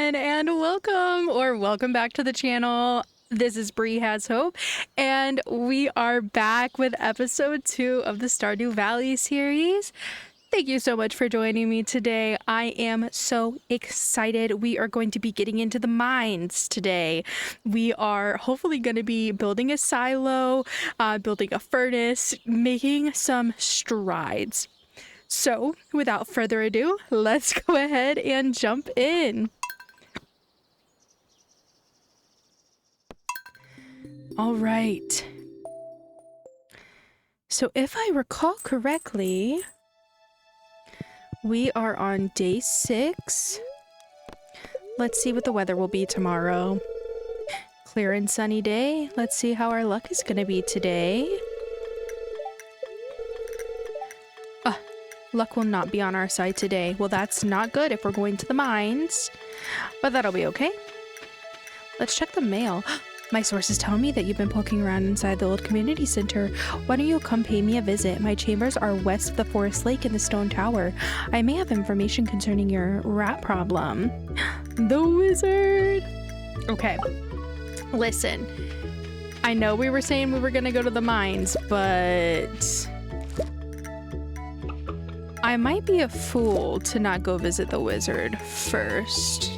everyone, and welcome back to the channel. This is Bree Has Hope, and we are back with episode 2 of the Stardew Valley series. Thank you so much for joining me today. I am so excited. We are going to be getting into the mines today. We are hopefully going to be building a silo, building a furnace, making some strides. So, without further ado, let's go ahead and jump in. All right. So, if I recall correctly, we are on day 6. Let's see what the weather will be tomorrow. Clear and sunny day. Let's see how our luck is going to be today. Luck will not be on our side today. Well, that's not good if we're going to the mines, but that'll be okay. Let's check the mail. My sources tell me that you've been poking around inside the old community center. Why don't you come pay me a visit? My chambers are west of the forest lake in the stone tower. I may have information concerning your rat problem. The wizard. Okay, listen. I know we were saying we were gonna go to the mines, but I might be a fool to not go visit the wizard first.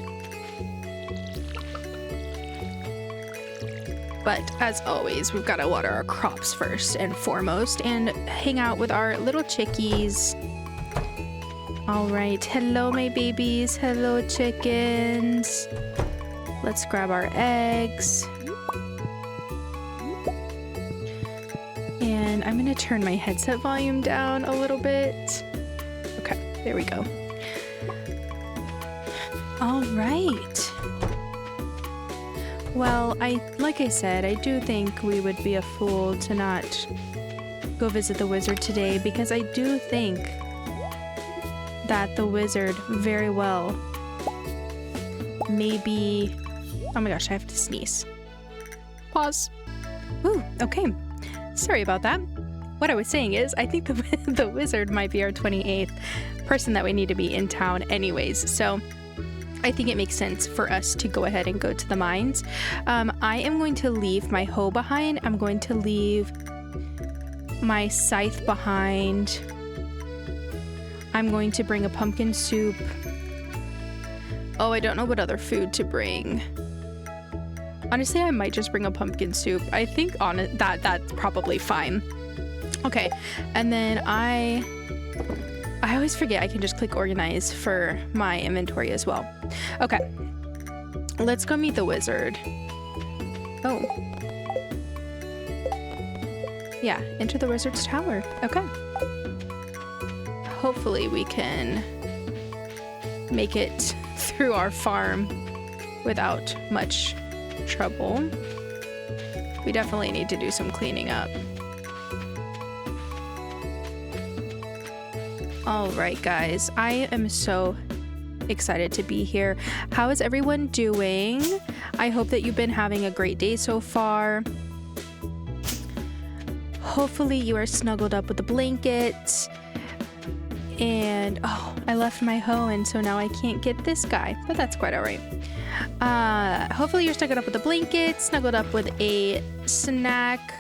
But as always, we've got to water our crops first and foremost and hang out with our little chickies. All right. Hello, my babies. Hello, chickens. Let's grab our eggs. And I'm going to turn my headset volume down a little bit. Okay, there we go. All right. Well, like I said, I do think we would be a fool to not go visit the wizard today, because I do think that the wizard very well may be... Oh my gosh, I have to sneeze. Pause. Ooh, okay. Sorry about that. What I was saying is, I think the wizard might be our 28th person that we need to be in town anyways, so I think it makes sense for us to go ahead and go to the mines. I am going to leave my hoe behind. I'm going to leave my scythe behind. I'm going to bring a pumpkin soup. Oh, I don't know what other food to bring. Honestly, I might just bring a pumpkin soup. I think on it that's probably fine. Okay, and then I always forget I can just click organize for my inventory as well. Okay, let's go meet the wizard. Oh. Yeah, enter the wizard's tower. Okay. Hopefully we can make it through our farm without much trouble. We definitely need to do some cleaning up. All right, guys, I am so excited to be here. How is everyone doing? I hope that you've been having a great day so far. Hopefully you are snuggled up with a blanket. And oh, I left my hoe, and so now I can't get this guy, but that's quite all right. Hopefully you're snuggled up with a blanket, snuggled up with a snack,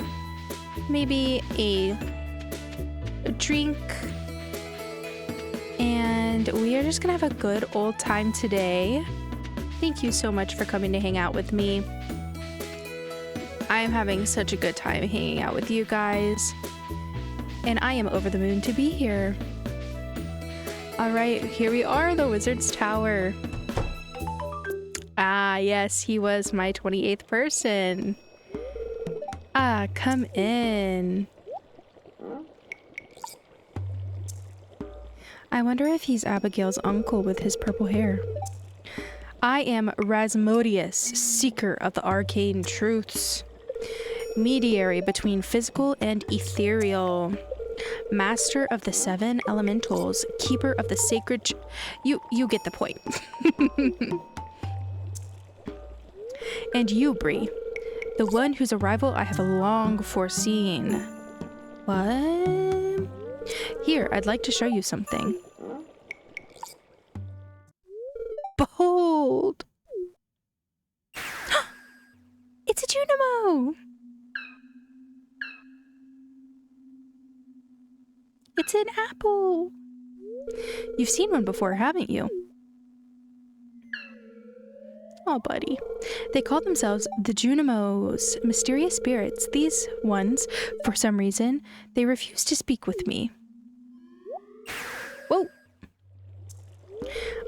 maybe a drink. And we are just gonna have a good old time today. Thank you so much for coming to hang out with me. I am having such a good time hanging out with you guys, and I am over the moon to be here. All right, here we are, the wizard's tower. Ah, yes, he was my 28th person. Ah, come in. I wonder if he's Abigail's uncle with his purple hair. I am Rasmodius, seeker of the arcane truths, mediary between physical and ethereal, master of the 7 elementals, keeper of the sacred... You get the point. And you, Bree, the one whose arrival I have long foreseen. What? Here, I'd like to show you something. Behold! an apple. You've seen one before, haven't you? Oh, buddy. They call themselves the Junimos, mysterious spirits. These ones, for some reason, they refuse to speak with me. Whoa.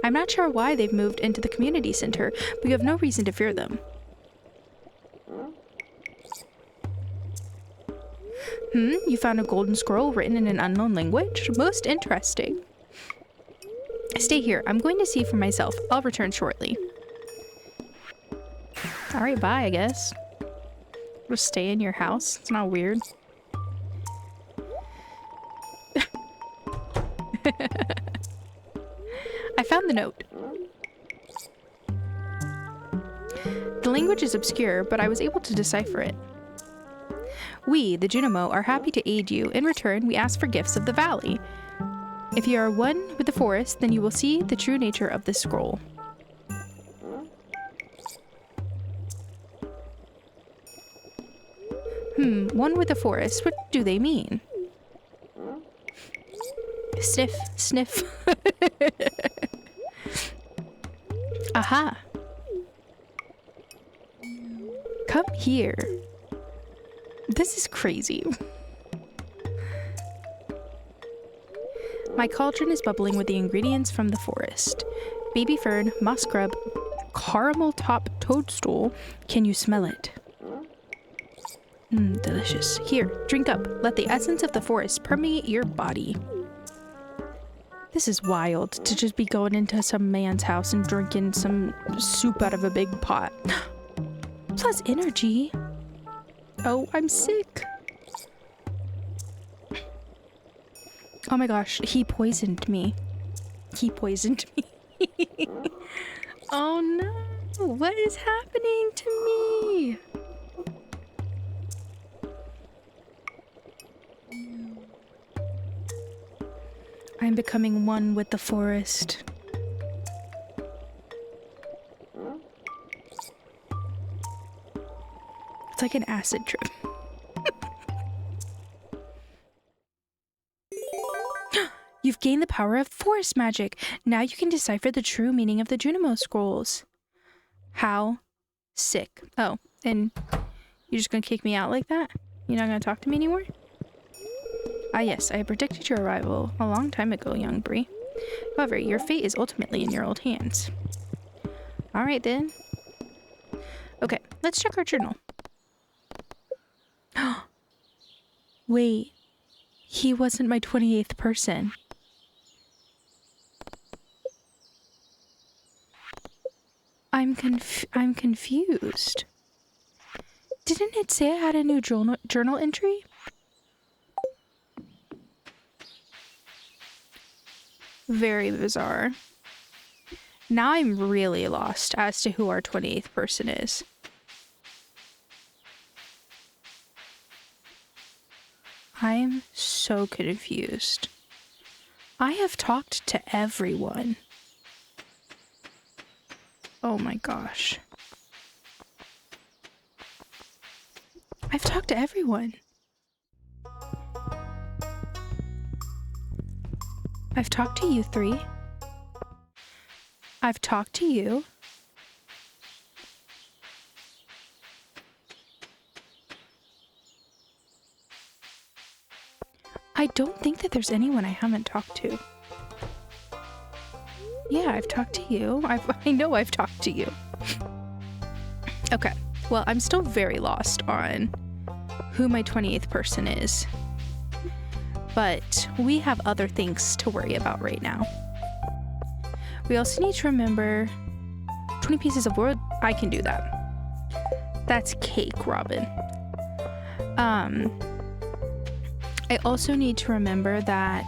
I'm not sure why they've moved into the community center, but you have no reason to fear them. You found a golden scroll written in an unknown language? Most interesting. Stay here. I'm going to see for myself. I'll return shortly. Alright, bye, I guess. Just stay in your house. It's not weird. I found the note. The language is obscure, but I was able to decipher it. We, the Junimo, are happy to aid you. In return, we ask for gifts of the valley. If you are one with the forest, then you will see the true nature of this scroll. One with the forest. What do they mean? Sniff, sniff. Aha. Come here. This is crazy. My cauldron is bubbling with the ingredients from the forest. Baby fern, moss grub, caramel top toadstool. Can you smell it? Delicious. Here, drink up. Let the essence of the forest permeate your body. This is wild, to just be going into some man's house and drinking some soup out of a big pot. Plus energy. Oh, I'm sick. Oh my gosh, he poisoned me. He poisoned me. Oh no, what is happening to me? I'm becoming one with the forest. It's like an acid trip. You've gained the power of forest magic. Now you can decipher the true meaning of the Junimo scrolls. How sick. Oh, and you're just gonna kick me out like that? You're not gonna talk to me anymore? Ah yes, I predicted your arrival a long time ago, young Bree. However, your fate is ultimately in your old hands. Alright then. Okay, let's check our journal. Wait, he wasn't my 28th person. I'm confused. Didn't it say I had a new journal entry? Very bizarre. Now I'm really lost as to who our 28th person is. I'm so confused. I have talked to everyone. Oh my gosh. I've talked to everyone. I've talked to you three. I've talked to you. I don't think that there's anyone I haven't talked to. Yeah, I've talked to you. I know I've talked to you. Okay, well, I'm still very lost on who my 28th person is. But we have other things to worry about right now. We also need to remember 20 pieces of wood. I can do that. That's cake, Robin. I also need to remember that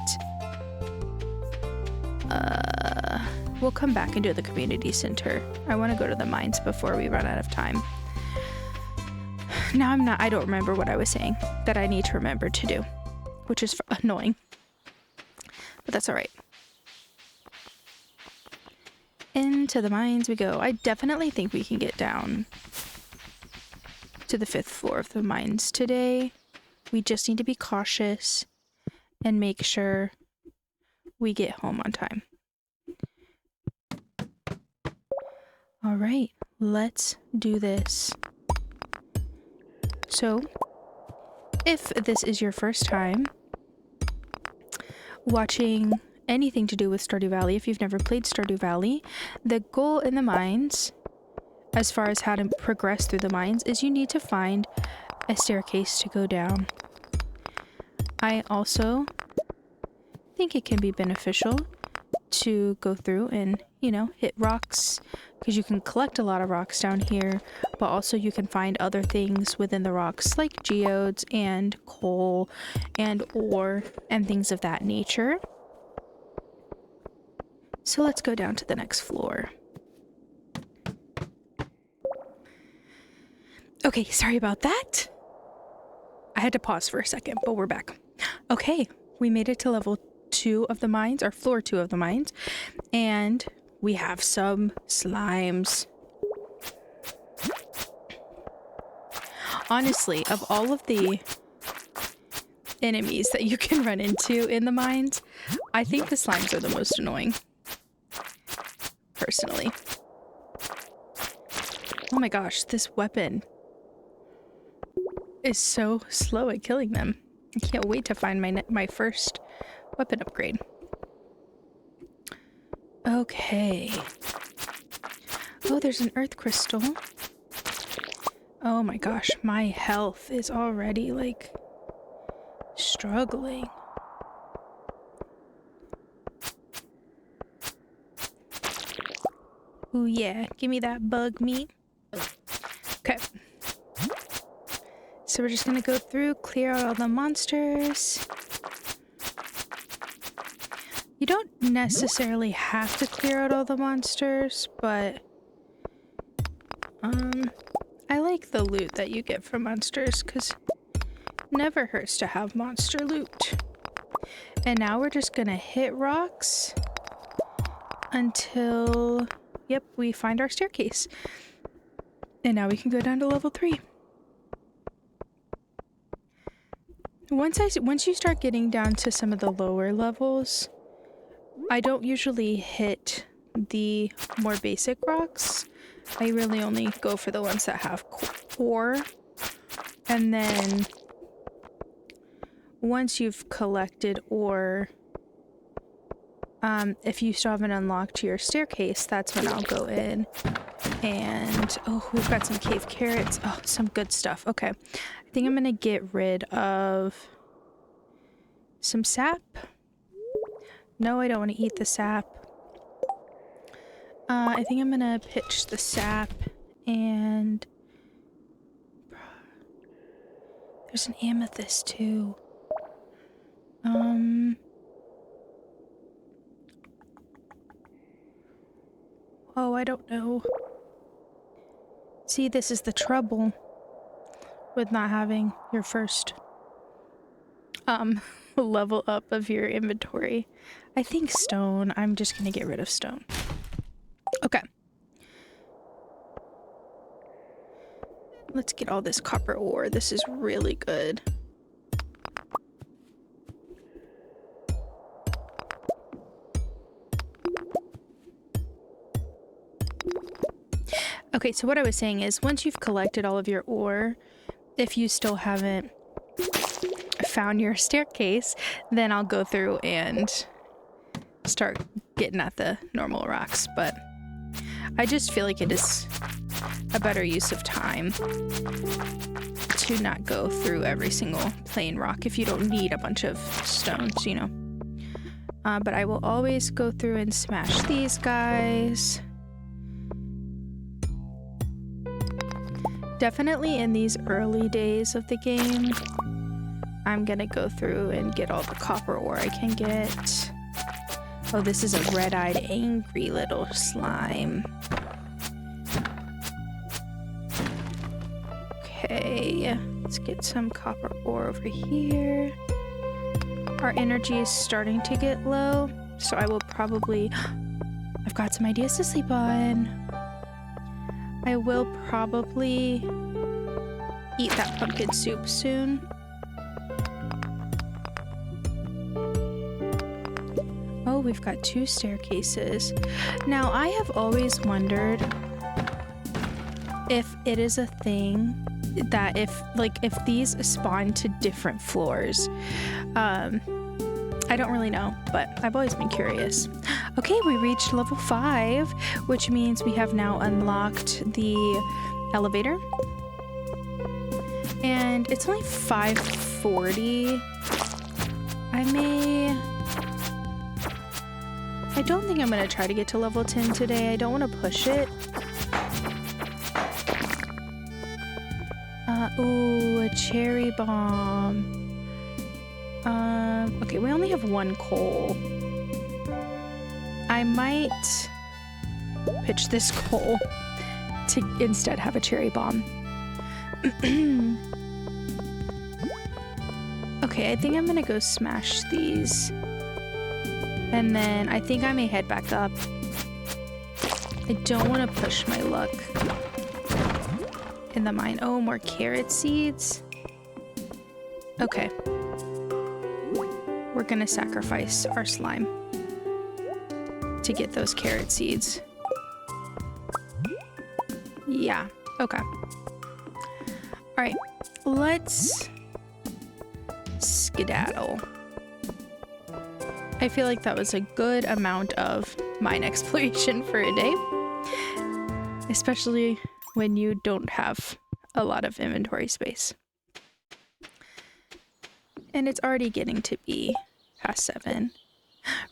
we'll come back and do the community center. I want to go to the mines before we run out of time. Now I don't remember what I was saying that I need to remember to do, which is annoying, but that's all right. Into the mines we go. I definitely think we can get down to the 5th floor of the mines today. We just need to be cautious and make sure we get home on time. All right, let's do this. So, if this is your first time watching anything to do with Stardew Valley, if you've never played Stardew Valley, the goal in the mines, as far as how to progress through the mines, is you need to find a staircase to go down. I also think it can be beneficial to go through and, you know, hit rocks, because you can collect a lot of rocks down here, but also you can find other things within the rocks like geodes and coal and ore and things of that nature. So let's go down to the next floor. Okay, sorry about that. I had to pause for a second, but we're back. Okay, we made it to level 2 of the mines, or floor 2 of the mines, and we have some slimes. Honestly, of all of the enemies that you can run into in the mines, I think the slimes are the most annoying. Personally. Oh my gosh, this weapon is so slow at killing them. I can't wait to find my first weapon upgrade. Okay. Oh, there's an earth crystal. Oh my gosh, my health is already like struggling. Ooh yeah, give me that bug meat. Okay. So we're just gonna go through, clear out all the monsters. You don't necessarily have to clear out all the monsters, but I like the loot that you get from monsters, because it never hurts to have monster loot. And now we're just gonna hit rocks until, yep, we find our staircase. And now we can go down to level 3. Once you start getting down to some of the lower levels, I don't usually hit the more basic rocks. I really only go for the ones that have ore. And then once you've collected ore, if you still haven't unlocked your staircase, that's when I'll go in and, oh, we've got some cave carrots. Oh, some good stuff. Okay. I think I'm gonna get rid of some sap. No, I don't want to eat the sap. I think I'm gonna pitch the sap, and there's an amethyst too. Oh, I don't know. See, this is the trouble with not having your first level up of your inventory. I think stone. I'm just gonna get rid of stone. Okay. Let's get all this copper ore. This is really good. Okay, so what I was saying is, once you've collected all of your ore, if you still haven't found your staircase, then I'll go through and start getting at the normal rocks. But I just feel like it is a better use of time to not go through every single plain rock if you don't need a bunch of stones, you know. But I will always go through and smash these guys. Definitely in these early days of the game, I'm gonna go through and get all the copper ore I can get. Oh, this is a red-eyed, angry little slime. Okay, let's get some copper ore over here. Our energy is starting to get low, so I will probably... I've got some ideas to sleep on. I will probably eat that pumpkin soup soon. we've got 2 staircases. Now, I have always wondered if it is a thing that if these spawn to different floors. I don't really know, but I've always been curious. Okay, we reached level 5, which means we have now unlocked the elevator. And it's only 5:40. I don't think I'm gonna try to get to level 10 today. I don't want to push it. Ooh, a cherry bomb. Okay, we only have 1 coal. I might pitch this coal to instead have a cherry bomb. Okay, I think I'm gonna go smash these. And then I think I may head back up. I don't want to push my luck in the mine. Oh, more carrot seeds. Okay. We're gonna sacrifice our slime to get those carrot seeds. Yeah, okay. Alright, let's skedaddle. I feel like that was a good amount of mine exploration for a day. Especially when you don't have a lot of inventory space. And it's already getting to be past 7.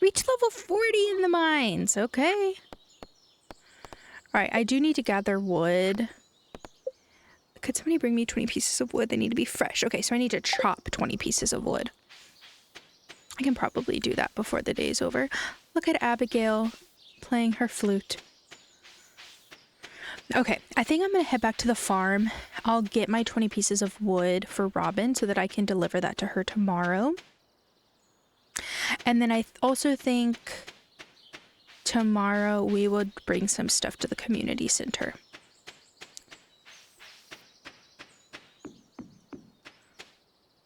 Reach level 40 in the mines. Okay. Alright, I do need to gather wood. Could somebody bring me 20 pieces of wood? They need to be fresh. Okay, so I need to chop 20 pieces of wood. I can probably do that before the day is over. Look at Abigail playing her flute. Okay, I think I'm going to head back to the farm. I'll get my 20 pieces of wood for Robin so that I can deliver that to her tomorrow. And then I also think tomorrow we would bring some stuff to the community center.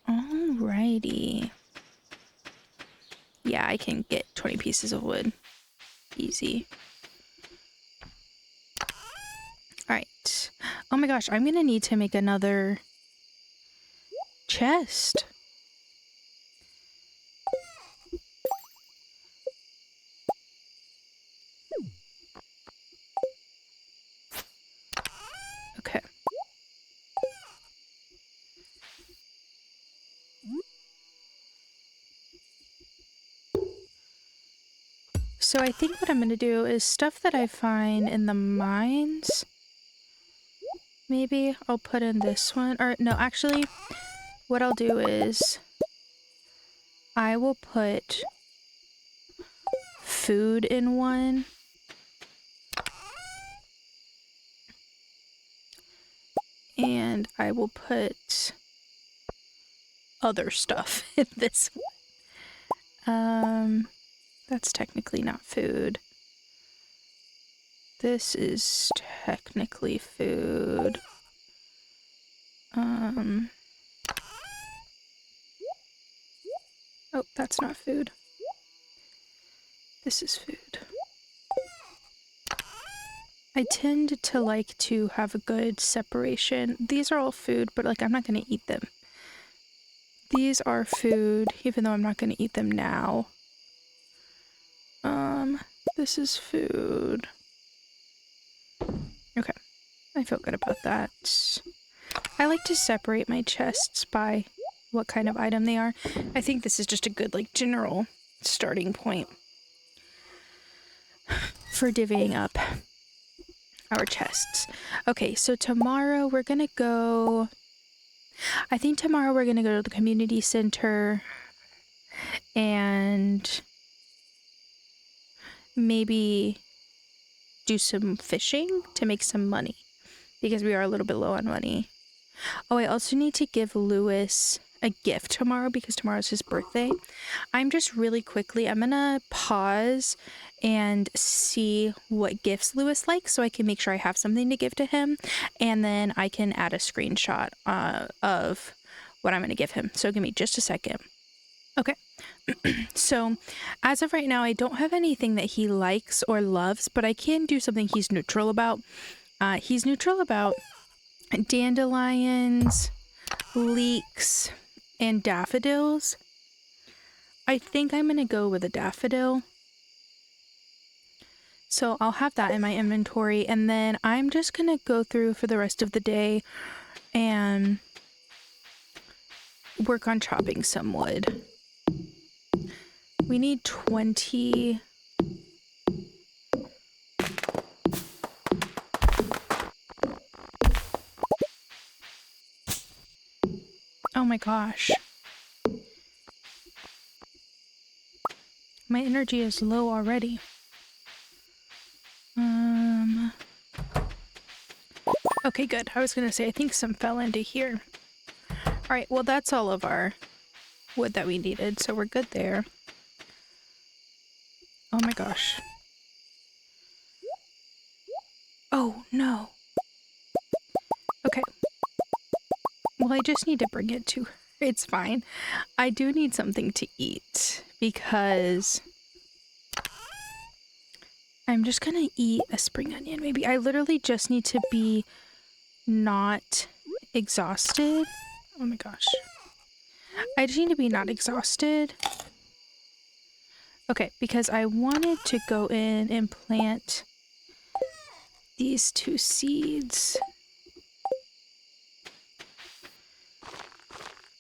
Alrighty. Yeah, I can get 20 pieces of wood. Easy. Alright. Oh my gosh, I'm gonna need to make another chest. Okay. So I think what I'm gonna do is stuff that I find in the mines. Maybe I'll put in this one. Or no, actually, what I'll do is I will put food in one. And I will put other stuff in this one. That's technically not food. This is technically food. Oh, that's not food. This is food. I tend to like to have a good separation. These are all food, but like I'm not going to eat them. These are food, even though I'm not going to eat them now. This is food. Okay, I feel good about that. I like to separate my chests by what kind of item they are. I think this is just a good, like, general starting point for divvying up our chests. Okay, so tomorrow we're gonna go... I think tomorrow we're gonna go to the community center and maybe do some fishing to make some money because we are a little bit low on money. Oh, I also need to give Lewis a gift tomorrow because tomorrow's his birthday. I'm gonna pause and see what gifts Lewis likes so I can make sure I have something to give to him, and then I can add a screenshot of what I'm gonna give him. So give me just a second. Okay, So as of right now, I don't have anything that he likes or loves, but I can do something he's neutral about. He's neutral about dandelions, leeks, and daffodils. I think I'm going to go with a daffodil. So I'll have that in my inventory, and then I'm just going to go through for the rest of the day and work on chopping some wood. We need 20. Oh my gosh. My energy is low already. Okay, good. I was gonna say, I think some fell into here. Alright, well that's all of our wood that we needed, so we're good there. Oh my gosh. Oh, no. Okay. Well, I just need to bring it to her. It's fine. I do need something to eat because I'm just gonna eat a spring onion, maybe. I literally just need to be not exhausted. Oh my gosh. I just need to be not exhausted. Okay, because I wanted to go in and plant these 2 seeds.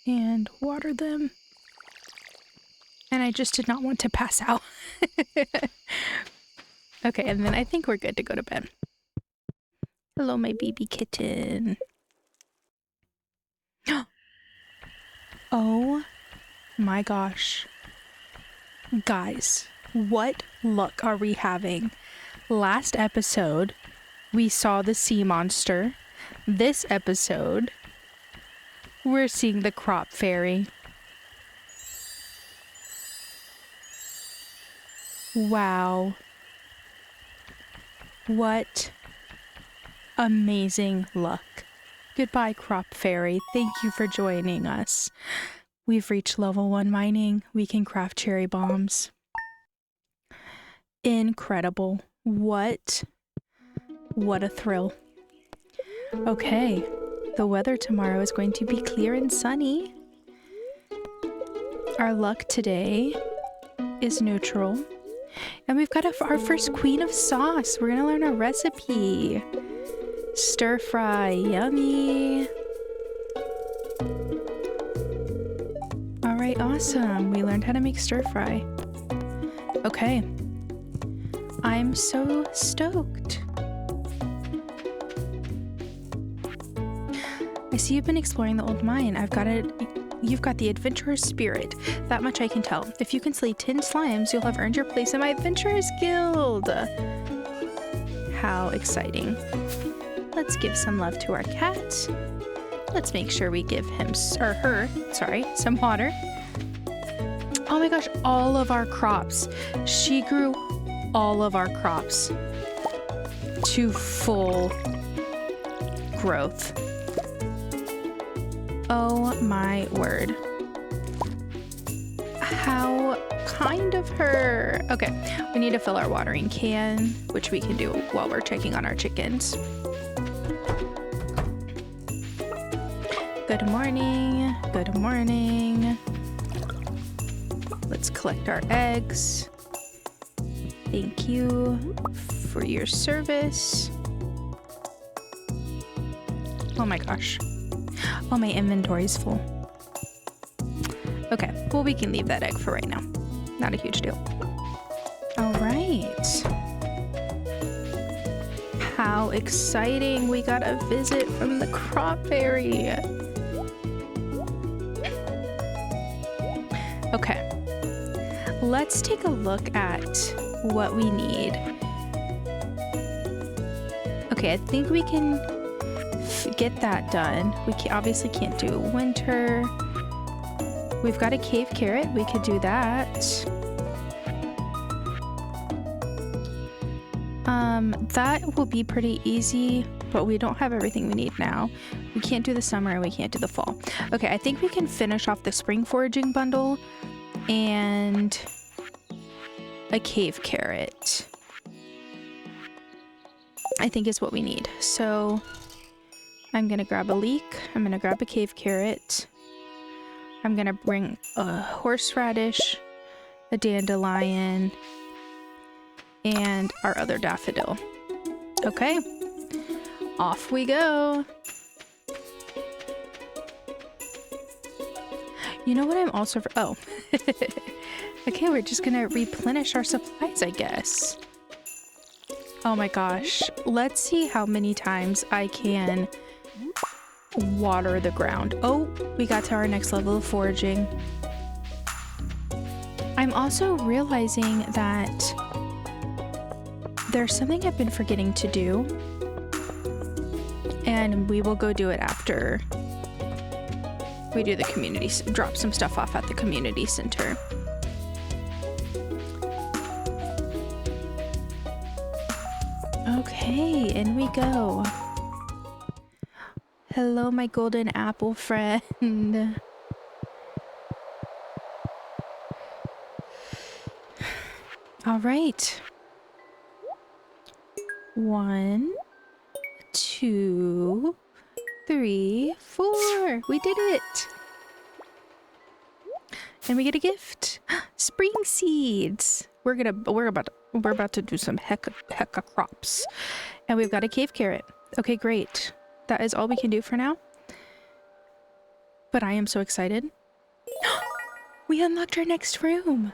And water them. And I just did not want to pass out. Okay, and then I think we're good to go to bed. Hello, my baby kitten. Oh my gosh. Guys, what luck are we having? Last episode, we saw the sea monster. This episode, we're seeing the crop fairy. Wow. What amazing luck. Goodbye, crop fairy. Thank you for joining us. We've reached level 1 mining. We can craft cherry bombs. Incredible. What a thrill. Okay. The weather tomorrow is going to be clear and sunny. Our luck today is neutral. And we've got our first queen of sauce. We're gonna learn a recipe. Stir fry, yummy. All right, awesome. We learned how to make stir fry. Okay. I'm so stoked. I see you've been exploring the old mine. You've got the adventurer's spirit. That much I can tell. If you can slay 10 slimes, you'll have earned your place in my adventurers guild. How exciting. Let's give some love to our cat. Let's make sure we give him, some water. Oh my gosh, all of our crops. She grew all of our crops to full growth. Oh my word. How kind of her. Okay, we need to fill our watering can, which we can do while we're checking on our chickens. Good morning. Good morning. Let's collect our eggs. Thank you for your service. Oh my gosh. Oh, my inventory's full. Okay, well, we can leave that egg for right now. Not a huge deal. All right. How exciting. We got a visit from the crop fairy. Okay. Let's take a look at what we need. Okay, I think we can get that done. We obviously can't do winter. We've got a cave carrot. We could do that. That will be pretty easy, but we don't have everything we need now. We can't do the summer and we can't do the fall. Okay, I think we can finish off the spring foraging bundle and a cave carrot, I think is what we need. So I'm gonna grab a leek. I'm gonna grab a cave carrot. I'm gonna bring a horseradish, a dandelion, and our other daffodil. Okay, off we go. You know what I'm also oh. Okay, we're just gonna replenish our supplies, I guess. Oh my gosh, let's see how many times I can water the ground. Oh, we got to our next level of foraging. I'm also realizing that there's something I've been forgetting to do, and we will go do it after we do the community, drop some stuff off at the community center. Okay, in we go. Hello, my golden apple friend. All right. 1, 2, 3, 4. We did it. And we get a gift. Spring seeds. We're about to do some hecka crops. And we've got a cave carrot. Okay, great. That is all we can do for now. But I am so excited. We unlocked our next room.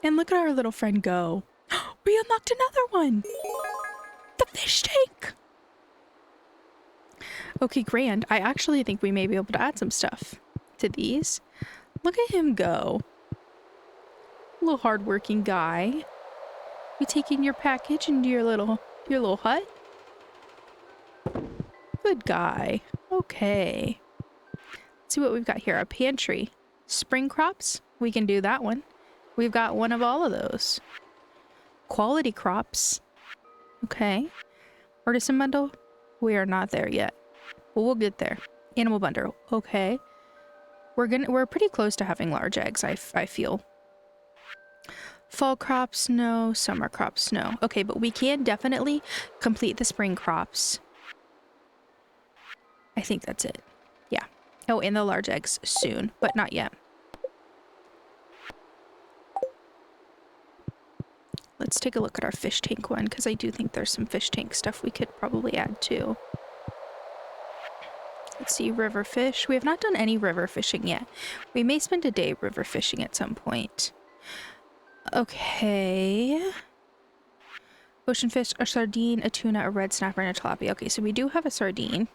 And look at our little friend go. We unlocked another one. The fish tank. Okay, grand. I actually think we may be able to add some stuff to these. Look at him go. Little hardworking guy. You taking your package into your little hut? Good guy. Okay. Let's see what we've got here. A pantry. Spring crops. We can do that one. We've got one of all of those. Quality crops. Okay. Artisan bundle. We are not there yet. But we'll get there. Animal bundle. Okay. We're pretty close to having large eggs, I feel. Fall crops, no. Summer crops, no. Okay, but we can definitely complete the spring crops. I think that's it. Yeah. Oh, and the large eggs soon, but not yet. Let's take a look at our fish tank one, because I do think there's some fish tank stuff we could probably add too. Let's see, river fish. We have not done any river fishing yet. We may spend a day river fishing at some point. Okay. Ocean fish, a sardine, a tuna, a red snapper, and a tilapia. Okay, so we do have a sardine.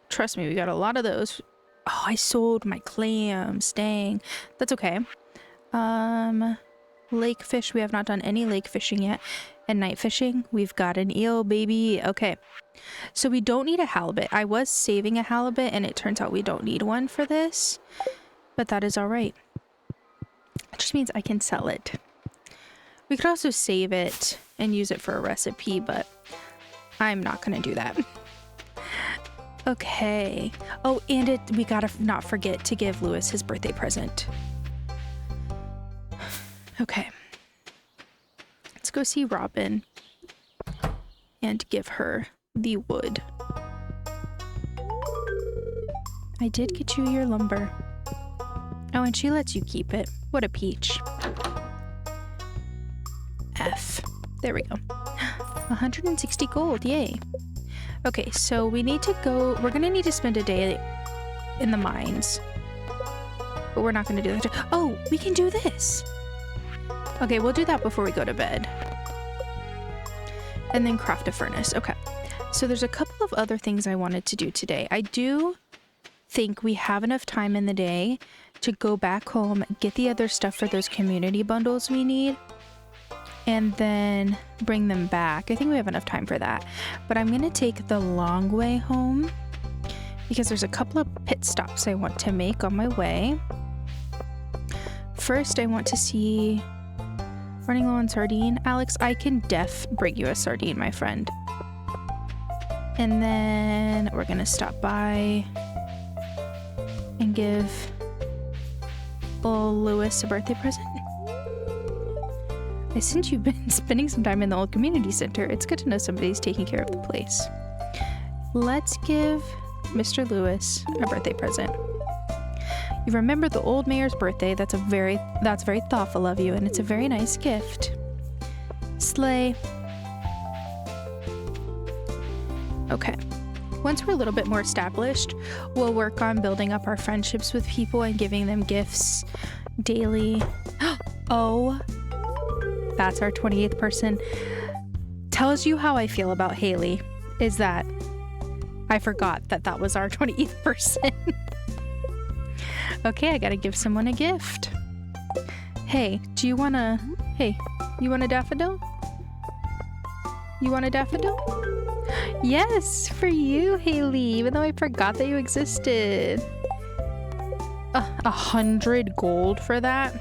Trust me, we got a lot of those. Oh, I sold my clams. Dang. That's okay. Lake fish. We have not done any lake fishing yet. And night fishing. We've got an eel, baby. Okay. So we don't need a halibut. I was saving a halibut, and it turns out we don't need one for this. But that is all right. It just means I can sell it. We could also save it and use it for a recipe, but I'm not going to do that. Okay. Oh, and we gotta not forget to give Lewis his birthday present. Okay. Let's go see Robin and give her the wood. I did get you your lumber. Oh, and she lets you keep it. What a peach. F. There we go. 160 gold. Yay. Okay, so we need to go. We're gonna need to spend a day in the mines. But we're not gonna do that. Oh, we can do this. Okay, we'll do that before we go to bed. And then craft a furnace. Okay. So there's a couple of other things I wanted to do today. I do think we have enough time in the day to go back home, get the other stuff for those community bundles we need, and then bring them back. I think we have enough time for that. But I'm going to take the long way home because there's a couple of pit stops I want to make on my way. First, I want to see... Running low on sardine. Alex, I can bring you a sardine, my friend. And then we're going to stop by and give Lewis a birthday present? I sense you've been spending some time in the old community center. It's good to know somebody's taking care of the place. Let's give Mr. Lewis a birthday present. You remember the old mayor's birthday. That's very thoughtful of you, and it's a very nice gift. Slay. Okay. Once we're a little bit more established, we'll work on building up our friendships with people and giving them gifts daily. Oh, that's our 28th person. Tells you how I feel about Haley, is that I forgot that was our 28th person. Okay, I gotta give someone a gift. Hey, you want a daffodil? You want a daffodil? Yes, for you, Haley, even though I forgot that you existed. 100 gold for that?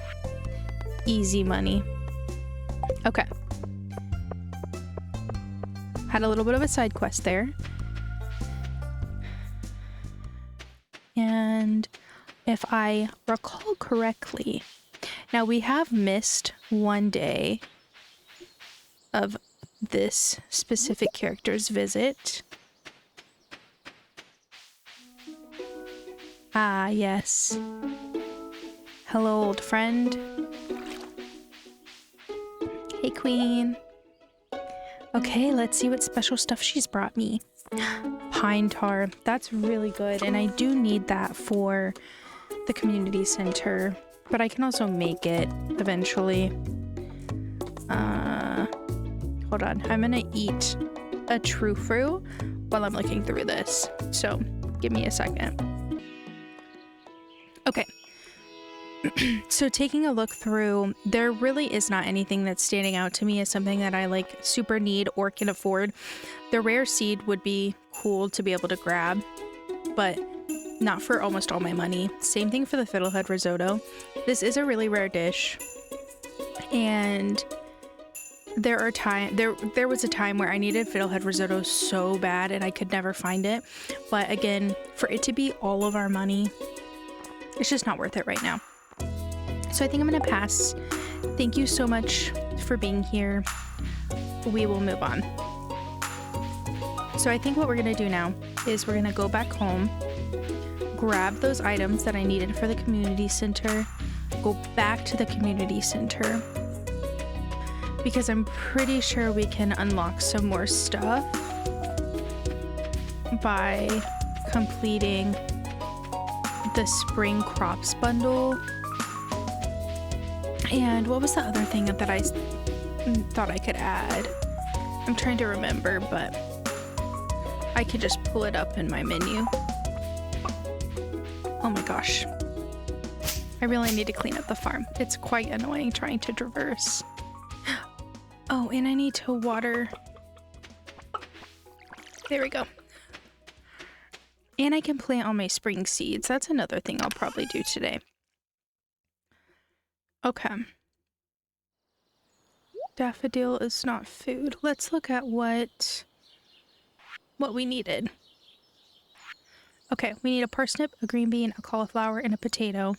Easy money. Okay. Had a little bit of a side quest there. And if I recall correctly, now we have missed one day of this specific character's visit. Ah, yes. Hello, old friend. Hey, queen. Okay, let's see what special stuff she's brought me. Pine tar. That's really good, and I do need that for the community center, but I can also make it eventually. Hold on. I'm gonna eat a true fruit while I'm looking through this, so give me a second. Okay. So taking a look through, there really is not anything that's standing out to me as something that I like super need or can afford. The rare seed would be cool to be able to grab, but not for almost all my money. Same thing for the fiddlehead risotto. This is a really rare dish, and there was a time where I needed fiddlehead risotto so bad and I could never find it. But again, for it to be all of our money, it's just not worth it right now. So I think I'm gonna pass. Thank you so much for being here. We will move on. So I think what we're gonna do now is we're gonna go back home, grab those items that I needed for the community center, go back to the community center, because I'm pretty sure we can unlock some more stuff by completing the spring crops bundle. And what was the other thing that I thought I could add? I'm trying to remember, but I could just pull it up in my menu. Oh my gosh. I really need to clean up the farm. It's quite annoying trying to traverse. Oh, and I need to water. There we go. And I can plant all my spring seeds. That's another thing I'll probably do today. Okay. Daffodil is not food. Let's look at what we needed. Okay, we need a parsnip, a green bean, a cauliflower, and a potato.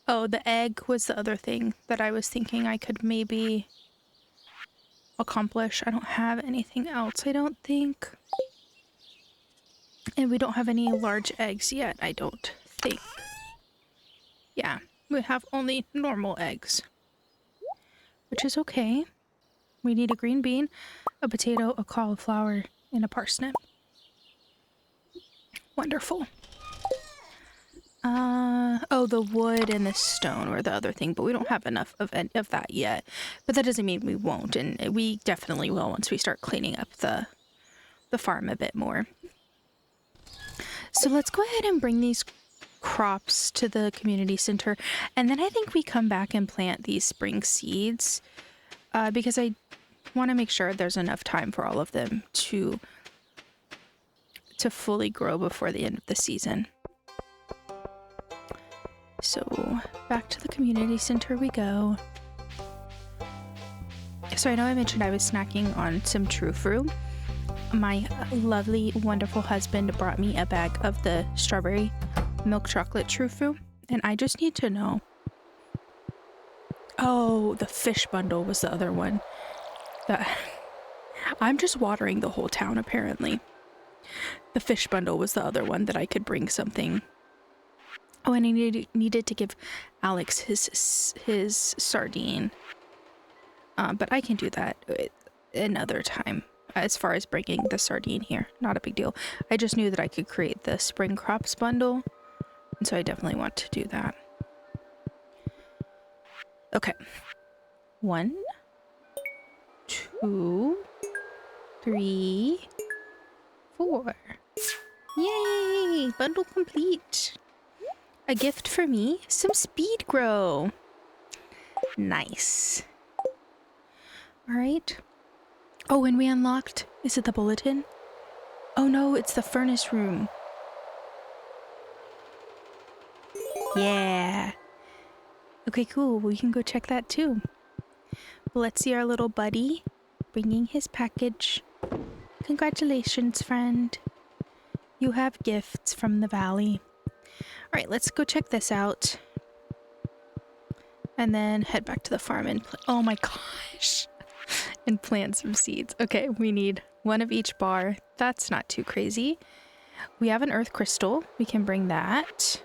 Oh, the egg was the other thing that I was thinking I could maybe accomplish. I don't have anything else, I don't think. And we don't have any large eggs yet, I don't think. Yeah, we have only normal eggs, which is okay. We need a green bean, a potato, a cauliflower, and a parsnip. Wonderful. Oh, the wood and the stone were the other thing, but we don't have enough of that yet. But that doesn't mean we won't, and we definitely will once we start cleaning up the farm a bit more. So let's go ahead and bring these crops to the community center, and then I think we come back and plant these spring seeds, because I want to make sure there's enough time for all of them to fully grow before the end of the season. So back to the community center we go. So I know I mentioned I was snacking on some true fruit. My lovely, wonderful husband brought me a bag of the strawberry milk chocolate true fruit, And I just need to know. Oh, the fish bundle was the other one. I'm just watering the whole town, apparently. The fish bundle was the other one that I could bring something. Oh, and I needed to give Alex his sardine. But I can do that another time. As far as bringing the sardine here, not a big deal. I just knew that I could create the spring crops bundle, and so I definitely want to do that. Okay. 1, 2, 3, 4. Yay! Bundle complete. A gift for me, some speed grow. Nice. All right. Oh, and we unlocked, is it the bulletin? Oh no, it's the furnace room. Yeah. Okay, cool. We can go check that too. Let's see our little buddy bringing his package. Congratulations, friend. You have gifts from the valley. All right, let's go check this out. And then head back to the farm and oh my gosh. And plant some seeds. Okay, we need one of each bar. That's not too crazy. We have an earth crystal. We can bring that.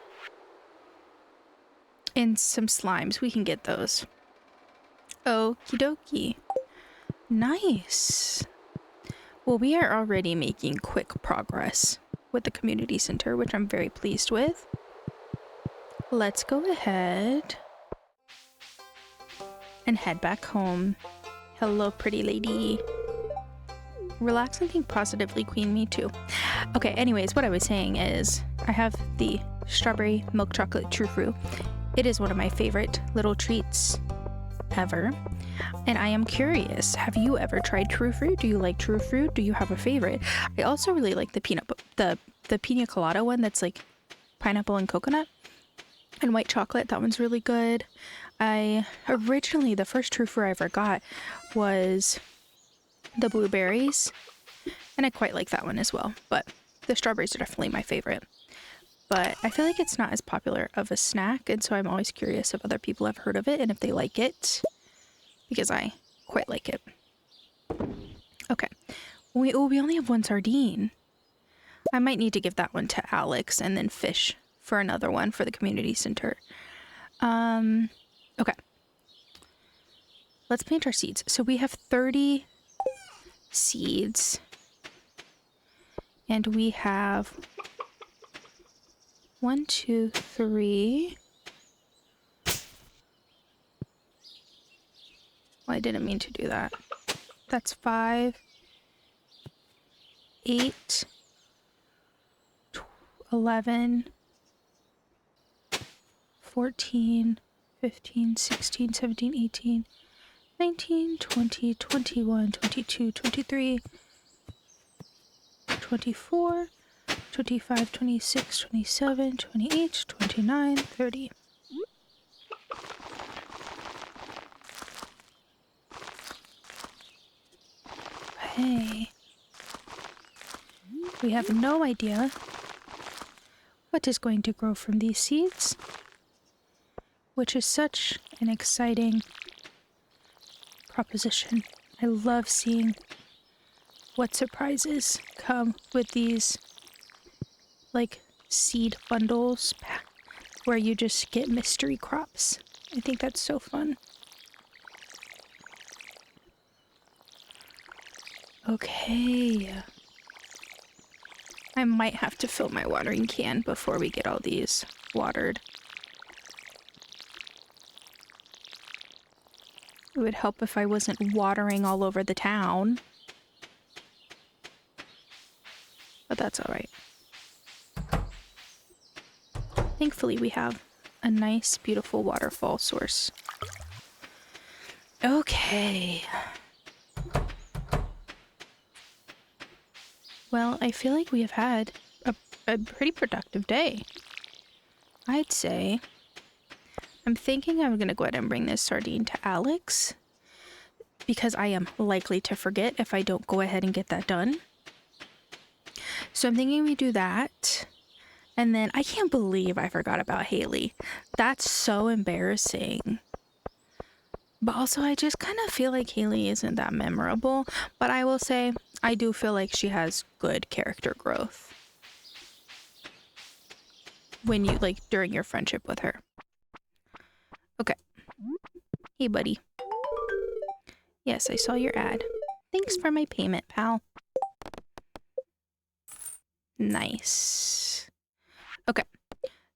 And some slimes. We can get those. Okie dokie. Nice. Well, we are already making quick progress with the community center, which I'm very pleased with. Let's go ahead and head back home. Hello, pretty lady. Relax and think positively, queen. Me too. Okay, anyways, what I was saying is I have the strawberry milk chocolate true fruit. It is one of my favorite little treats ever. And I am curious, have you ever tried true fruit? Do you like true fruit? Do you have a favorite? I also really like the pina colada one that's like pineapple and coconut and white chocolate. That one's really good. Originally, the first true fruit I ever got was the blueberries, and I quite like that one as well, but the strawberries are definitely my favorite. But I feel like it's not as popular of a snack, and so I'm always curious if other people have heard of it and if they like it, because I quite like it. Okay, we only have one sardine. I might need to give that one to Alex and then fish for another one for the community center. Okay. Let's plant our seeds. So we have 30 seeds. And we have 1, 2, 3. Well, I didn't mean to do that. That's 5, 8, 11, 14, 15, 16, 17, 18, 19, 20, 21, 22, 23, 24, 25, 26, 27, 28, 29, 30. Hey. We have no idea what is going to grow from these seeds, which is such an exciting proposition. I love seeing what surprises come with these like seed bundles where you just get mystery crops. I think that's so fun. Okay. I might have to fill my watering can before we get all these watered. It would help if I wasn't watering all over the town. But that's alright. Thankfully, we have a nice, beautiful waterfall source. Okay. Well, I feel like we have had a pretty productive day. I'd say. I'm thinking I'm going to go ahead and bring this sardine to Alex, because I am likely to forget if I don't go ahead and get that done. So I'm thinking we do that, And then I can't believe I forgot about Haley. That's so embarrassing. But also, I just kind of feel like Haley isn't that memorable. But I will say, I do feel like she has good character growth when you, like, during your friendship with her. Okay. Hey, buddy. Yes, I saw your ad. Thanks for my payment, pal. Nice. Okay.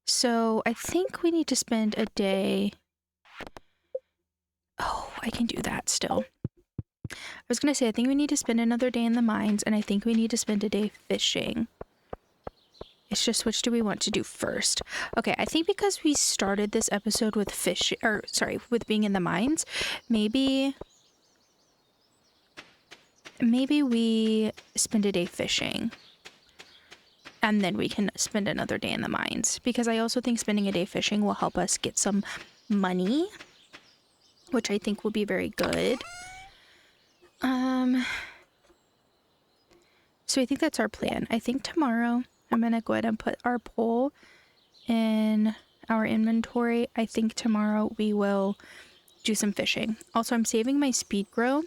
So I think we need to spend a day. Oh, I can do that still. I was going to say, I think we need to spend another day in the mines, and I think we need to spend a day fishing. It's just, which do we want to do first? Okay, I think because we started this episode with with being in the mines, maybe we spend a day fishing. And then we can spend another day in the mines. Because I also think spending a day fishing will help us get some money, which I think will be very good. So I think that's our plan. I think tomorrow I'm going to go ahead and put our pole in our inventory. I think tomorrow we will do some fishing. Also, I'm saving my speed grow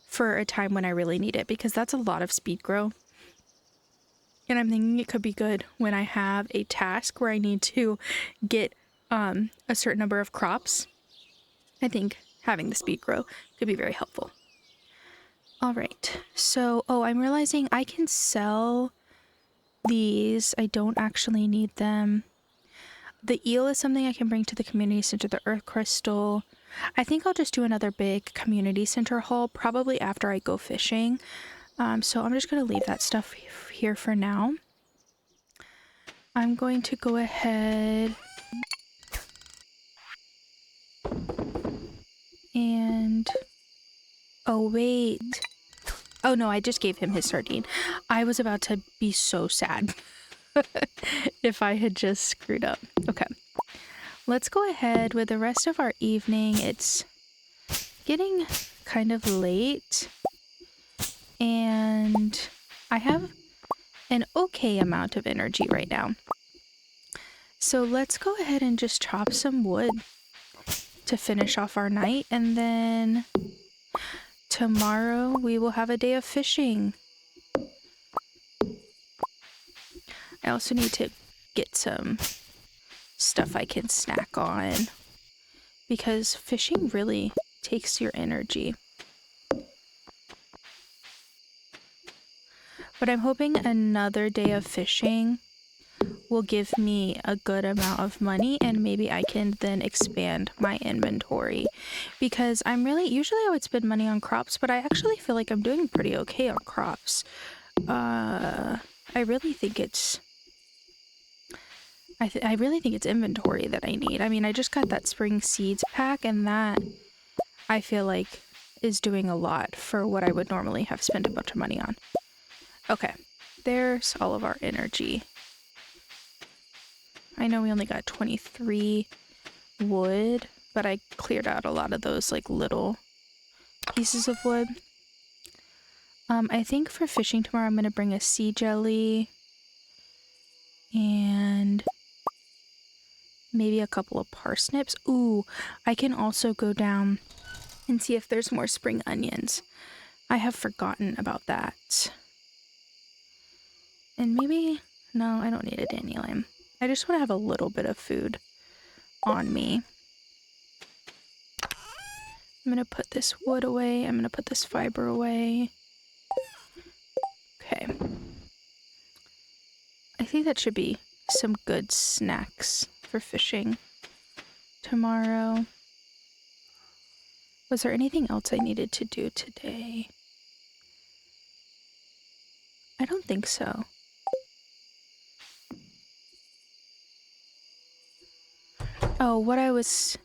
for a time when I really need it, because that's a lot of speed grow. And I'm thinking it could be good when I have a task where I need to get a certain number of crops. I think having the speed grow could be very helpful. All right. So, I'm realizing I can sell these. I don't actually need them. The eel is something I can bring to the community center, the earth crystal. I think I'll just do another big community center haul probably after I go fishing. So I'm just going to leave that stuff here for now. I'm going to go ahead and... Oh, wait. Oh, no, I just gave him his sardine. I was about to be so sad if I had just screwed up. Okay. Let's go ahead with the rest of our evening. It's getting kind of late. And I have an okay amount of energy right now. So let's go ahead and just chop some wood to finish off our night. And then tomorrow we will have a day of fishing. I also need to get some stuff I can snack on, because fishing really takes your energy. But I'm hoping another day of fishing will give me a good amount of money, and maybe I can then expand my inventory, because usually I would spend money on crops, but I actually feel like I'm doing pretty okay on crops. I really think it's I really think it's inventory that I need. I mean, I just got that spring seeds pack, and that I feel like is doing a lot for what I would normally have spent a bunch of money on. Okay, there's all of our energy. I know we only got 23 wood, but I cleared out a lot of those like little pieces of wood. I think for fishing tomorrow I'm going to bring a sea jelly and maybe a couple of parsnips. Ooh, I can also go down and see if there's more spring onions. I have forgotten about that. And maybe, no, I don't need a dandelion. I just want to have a little bit of food on me. I'm going to put this wood away. I'm going to put this fiber away. Okay. I think that should be some good snacks for fishing tomorrow. Was there anything else I needed to do today? I don't think so. Oh, what I was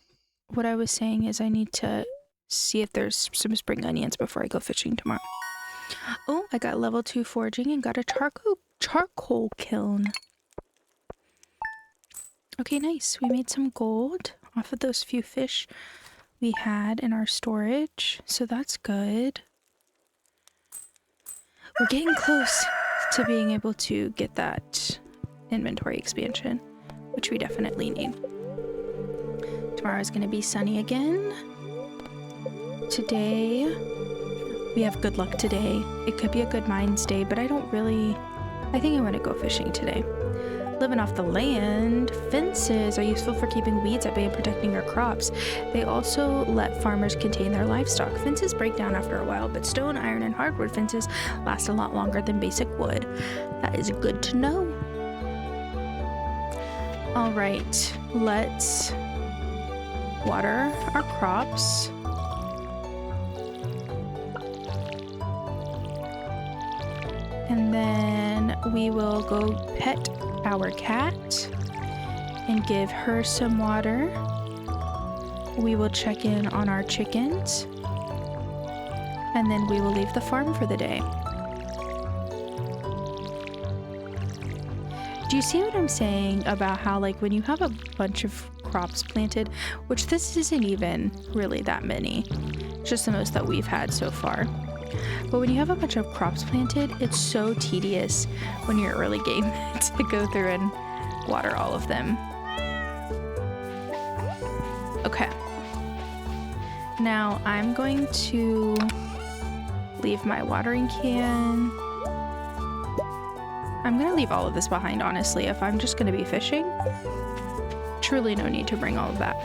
saying is I need to see if there's some spring onions before I go fishing tomorrow. Oh, I got level 2 foraging and got a charcoal kiln. Okay, nice. We made some gold off of those few fish we had in our storage, so that's good. We're getting close to being able to get that inventory expansion, which we definitely need. Tomorrow is going to be sunny again. Today, we have good luck today. It could be a good mines day, but I think I want to go fishing today. Living off the land, fences are useful for keeping weeds at bay and protecting your crops. They also let farmers contain their livestock. Fences break down after a while, but stone, iron, and hardwood fences last a lot longer than basic wood. That is good to know. All right, let's water our crops. And then we will go pet our cat and give her some water. We will check in on our chickens. And then we will leave the farm for the day. Do you see what I'm saying about how, like, when you have a bunch of crops planted, which this isn't even really that many, just the most that we've had so far. But when you have a bunch of crops planted, it's so tedious when you're early game to go through and water all of them. Okay. Now I'm going to leave my watering can. I'm going to leave all of this behind, honestly, if I'm just going to be fishing. Truly no need to bring all of that.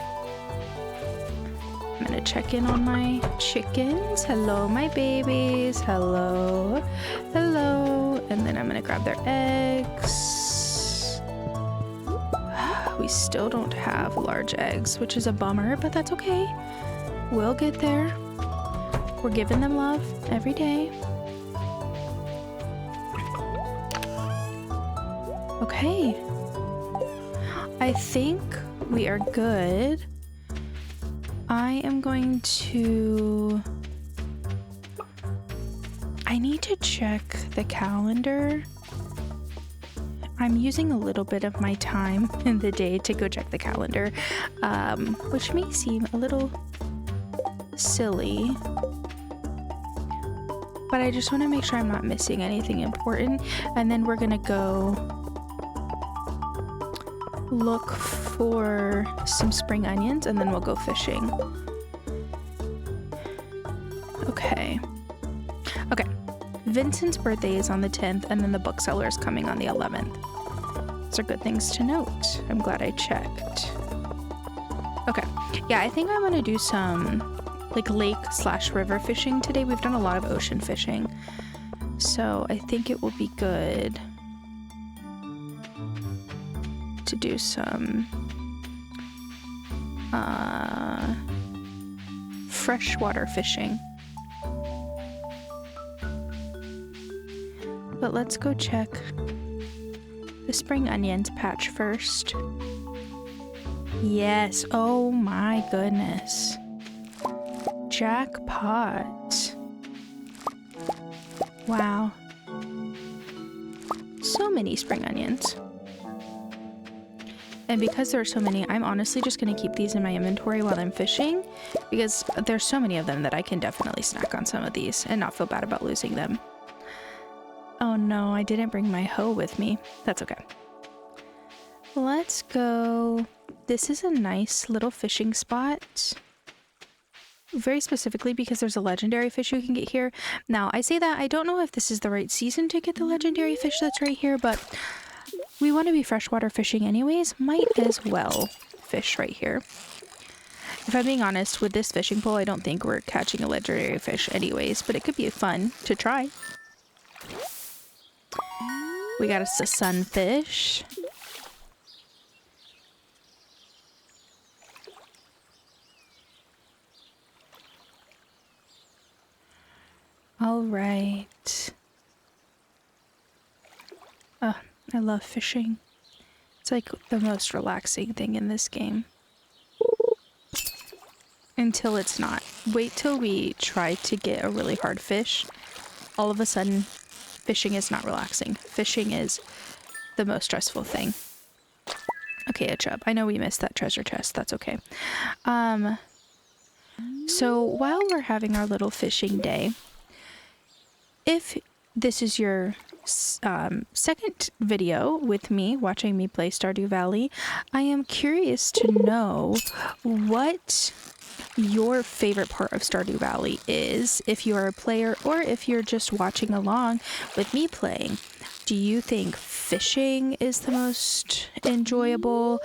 I'm gonna check in on my chickens. Hello, my babies. Hello. Hello. And then I'm gonna grab their eggs. We still don't have large eggs, which is a bummer, but that's okay. We'll get there. We're giving them love every day. Okay. I think we are good. I am going to... I need to check the calendar. I'm using a little bit of my time in the day to go check the calendar, which may seem a little silly, but I just want to make sure I'm not missing anything important. And then we're gonna go look for some spring onions, and then we'll go fishing. Okay. Vincent's birthday is on the 10th, and then the bookseller is coming on the 11th. Those are good things to note. I'm glad I checked. Okay. Yeah, I think I'm gonna do some like lake/river fishing today. We've done a lot of ocean fishing, so I think it will be good to do some freshwater fishing. But let's go check the spring onions patch first. Yes, oh my goodness. Jackpot. Wow. So many spring onions. And because there are so many, I'm honestly just going to keep these in my inventory while I'm fishing, because there's so many of them that I can definitely snack on some of these and not feel bad about losing them. Oh no, I didn't bring my hoe with me. That's okay. Let's go. This is a nice little fishing spot. Very specifically because there's a legendary fish you can get here. Now, I say that I don't know if this is the right season to get the legendary fish that's right here, but we want to be freshwater fishing anyways. Might as well fish right here. If I'm being honest, with this fishing pole, I don't think we're catching a legendary fish anyways, but it could be fun to try. We got us a sunfish. All right. Oh, I love fishing. It's like the most relaxing thing in this game. Until it's not. Wait till we try to get a really hard fish. All of a sudden, fishing is not relaxing. Fishing is the most stressful thing. Okay, a chub. I know we missed that treasure chest. That's okay. So while we're having our little fishing day, if this is your second video with me watching me play Stardew Valley, I am curious to know what your favorite part of Stardew Valley is, if you are a player or if you're just watching along with me playing. Do you think fishing is the most enjoyable?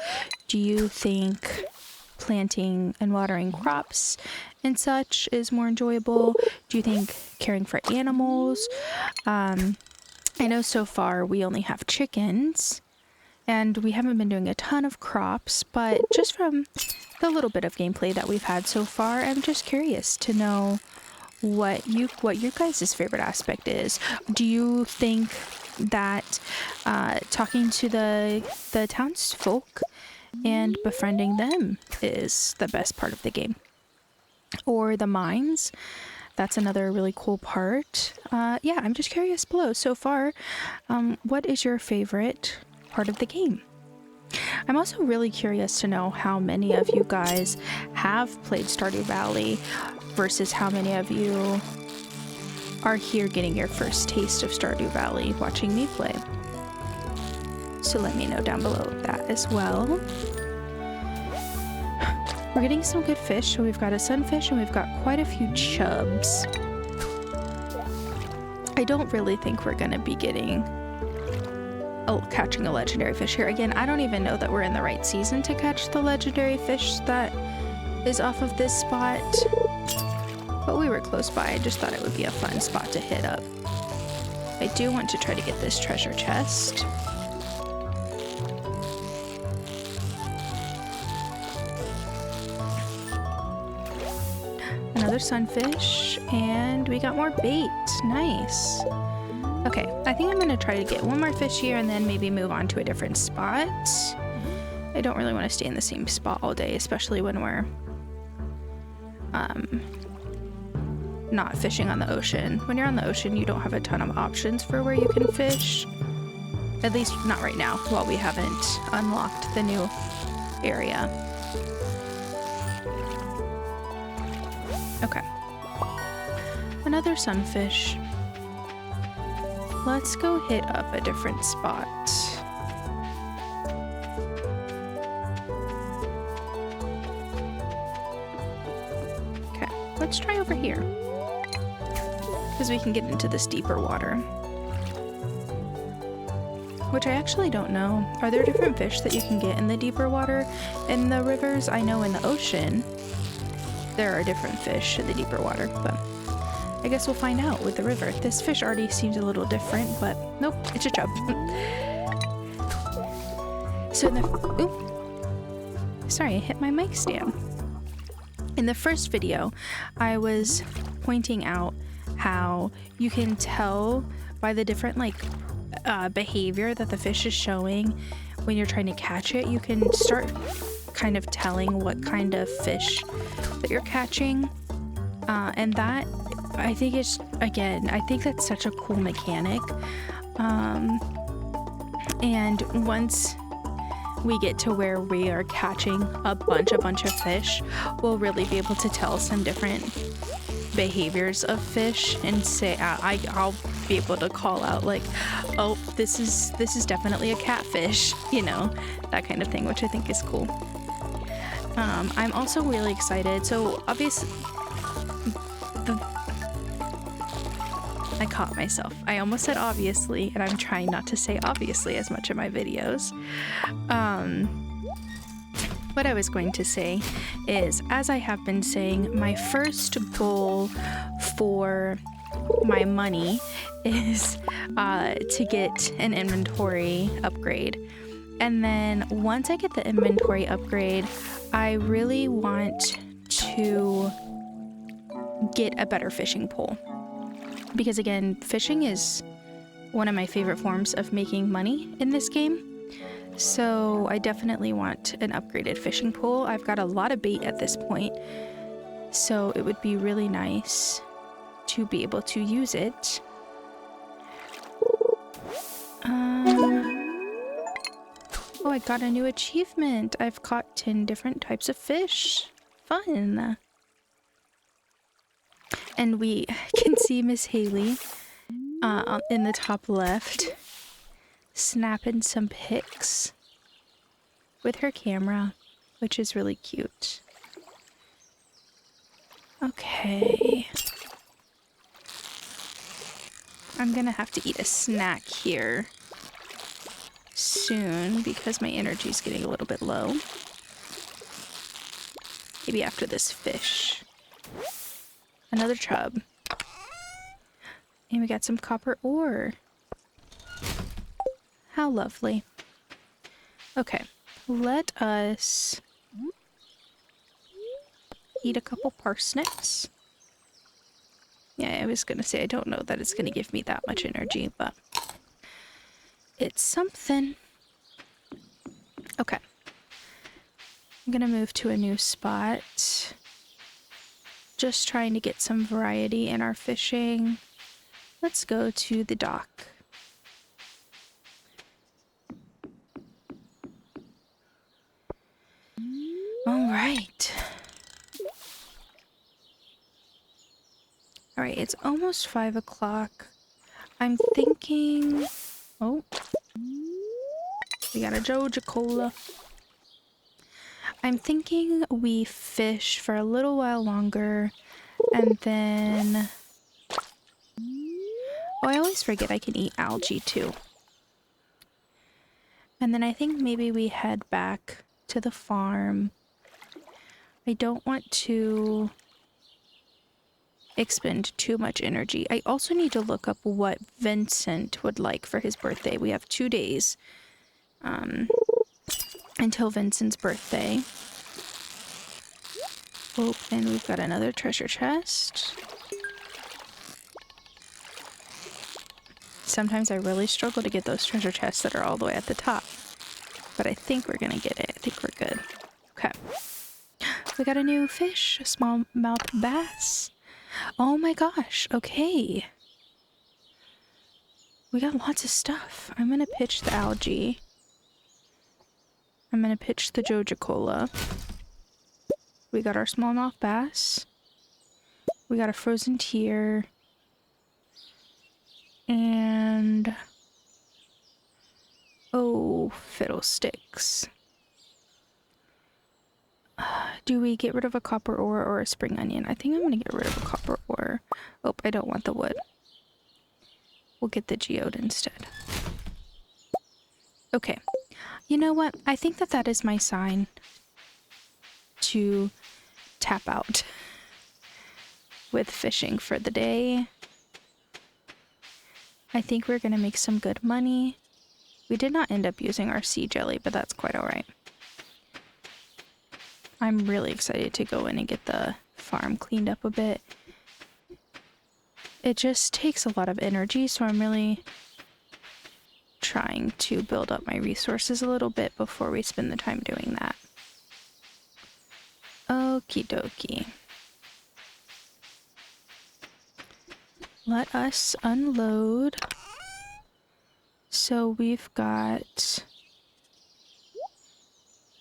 Do you think planting and watering crops and such is more enjoyable? Do you think caring for animals? I know so far we only have chickens and we haven't been doing a ton of crops, but just from the little bit of gameplay that we've had so far, I'm just curious to know what your guys' favorite aspect is. Do you think that talking to the townsfolk and befriending them is the best part of the game? Or the mines? That's another really cool part. Yeah, I'm just curious below. So far, what is your favorite part of the game? I'm also really curious to know how many of you guys have played Stardew Valley versus how many of you are here getting your first taste of Stardew Valley watching me play. So let me know down below that as well. We're getting some good fish. So we've got a sunfish and we've got quite a few chubs. I don't really think we're gonna be catching a legendary fish here. Again, I don't even know that we're in the right season to catch the legendary fish that is off of this spot. But we were close by. I just thought it would be a fun spot to hit up. I do want to try to get this treasure chest. Another sunfish, and we got more bait. Nice. Okay, I think I'm gonna try to get one more fish here and then maybe move on to a different spot. I don't really want to stay in the same spot all day, especially when we're not fishing on the ocean. When you're on the ocean, you don't have a ton of options for where you can fish. At least not right now, while we haven't unlocked the new area. Okay. Another sunfish. Let's go hit up a different spot. Okay, let's try over here. Because we can get into this deeper water. Which I actually don't know. Are there different fish that you can get in the deeper water in the rivers? I know in the ocean there are different fish in the deeper water, but I guess we'll find out with the river. This fish already seems a little different, but nope, it's a chub. So in the... Oop. Sorry, I hit my mic stand. In the first video, I was pointing out how you can tell by the different behavior that the fish is showing when you're trying to catch it. You can start kind of telling what kind of fish that you're catching, and that I think is, again, I think that's such a cool mechanic, and once we get to where we are catching a bunch of fish, we'll really be able to tell some different behaviors of fish and say I'll be able to call out like, oh, this is definitely a catfish, you know, that kind of thing, which I think is cool. I'm also really excited. So obviously, I caught myself. I almost said obviously, and I'm trying not to say obviously as much in my videos. What I was going to say is, as I have been saying, my first goal for my money is to get an inventory upgrade. And then once I get the inventory upgrade, I really want to get a better fishing pole. Because again, fishing is one of my favorite forms of making money in this game. So I definitely want an upgraded fishing pole. I've got a lot of bait at this point, so it would be really nice to be able to use it. Oh, I got a new achievement. I've caught 10 different types of fish. Fun. And we can see Miss Haley in the top left, snapping some pics with her camera, which is really cute. Okay. I'm gonna have to eat a snack here soon because my energy's getting a little bit low. Maybe after this fish. Another chub. And we got some copper ore. How lovely. Okay, let us eat a couple parsnips. Yeah, I was gonna say, I don't know that it's gonna give me that much energy, but it's something. Okay. I'm gonna move to a new spot. Just trying to get some variety in our fishing. Let's go to the dock. All right. All right, it's almost 5 o'clock. I'm thinking... Oh. We got a Joja Cola. I'm thinking we fish for a little while longer, and then... Oh, I always forget I can eat algae too. And then I think maybe we head back to the farm. I don't want to expend too much energy. I also need to look up what Vincent would like for his birthday. We have 2 days until Vincent's birthday. Oh, and we've got another treasure chest. Sometimes I really struggle to get those treasure chests that are all the way at the top. But I think we're gonna get it. I think we're good. Okay. We got a new fish, a smallmouth bass. Oh my gosh, okay. We got lots of stuff. I'm gonna pitch the algae. I'm gonna pitch the Joja Cola. We got our smallmouth bass. We got a frozen tear. And... oh, fiddlesticks. Do we get rid of a copper ore or a spring onion? I think I'm gonna get rid of a copper ore. Oh, I don't want the wood. We'll get the geode instead. Okay. You know what? I think that that is my sign to tap out with fishing for the day. I think we're gonna make some good money. We did not end up using our sea jelly, but that's quite alright. I'm really excited to go in and get the farm cleaned up a bit. It just takes a lot of energy, so I'm really trying to build up my resources a little bit before we spend the time doing that. Okie dokie. Let us unload. So we've got...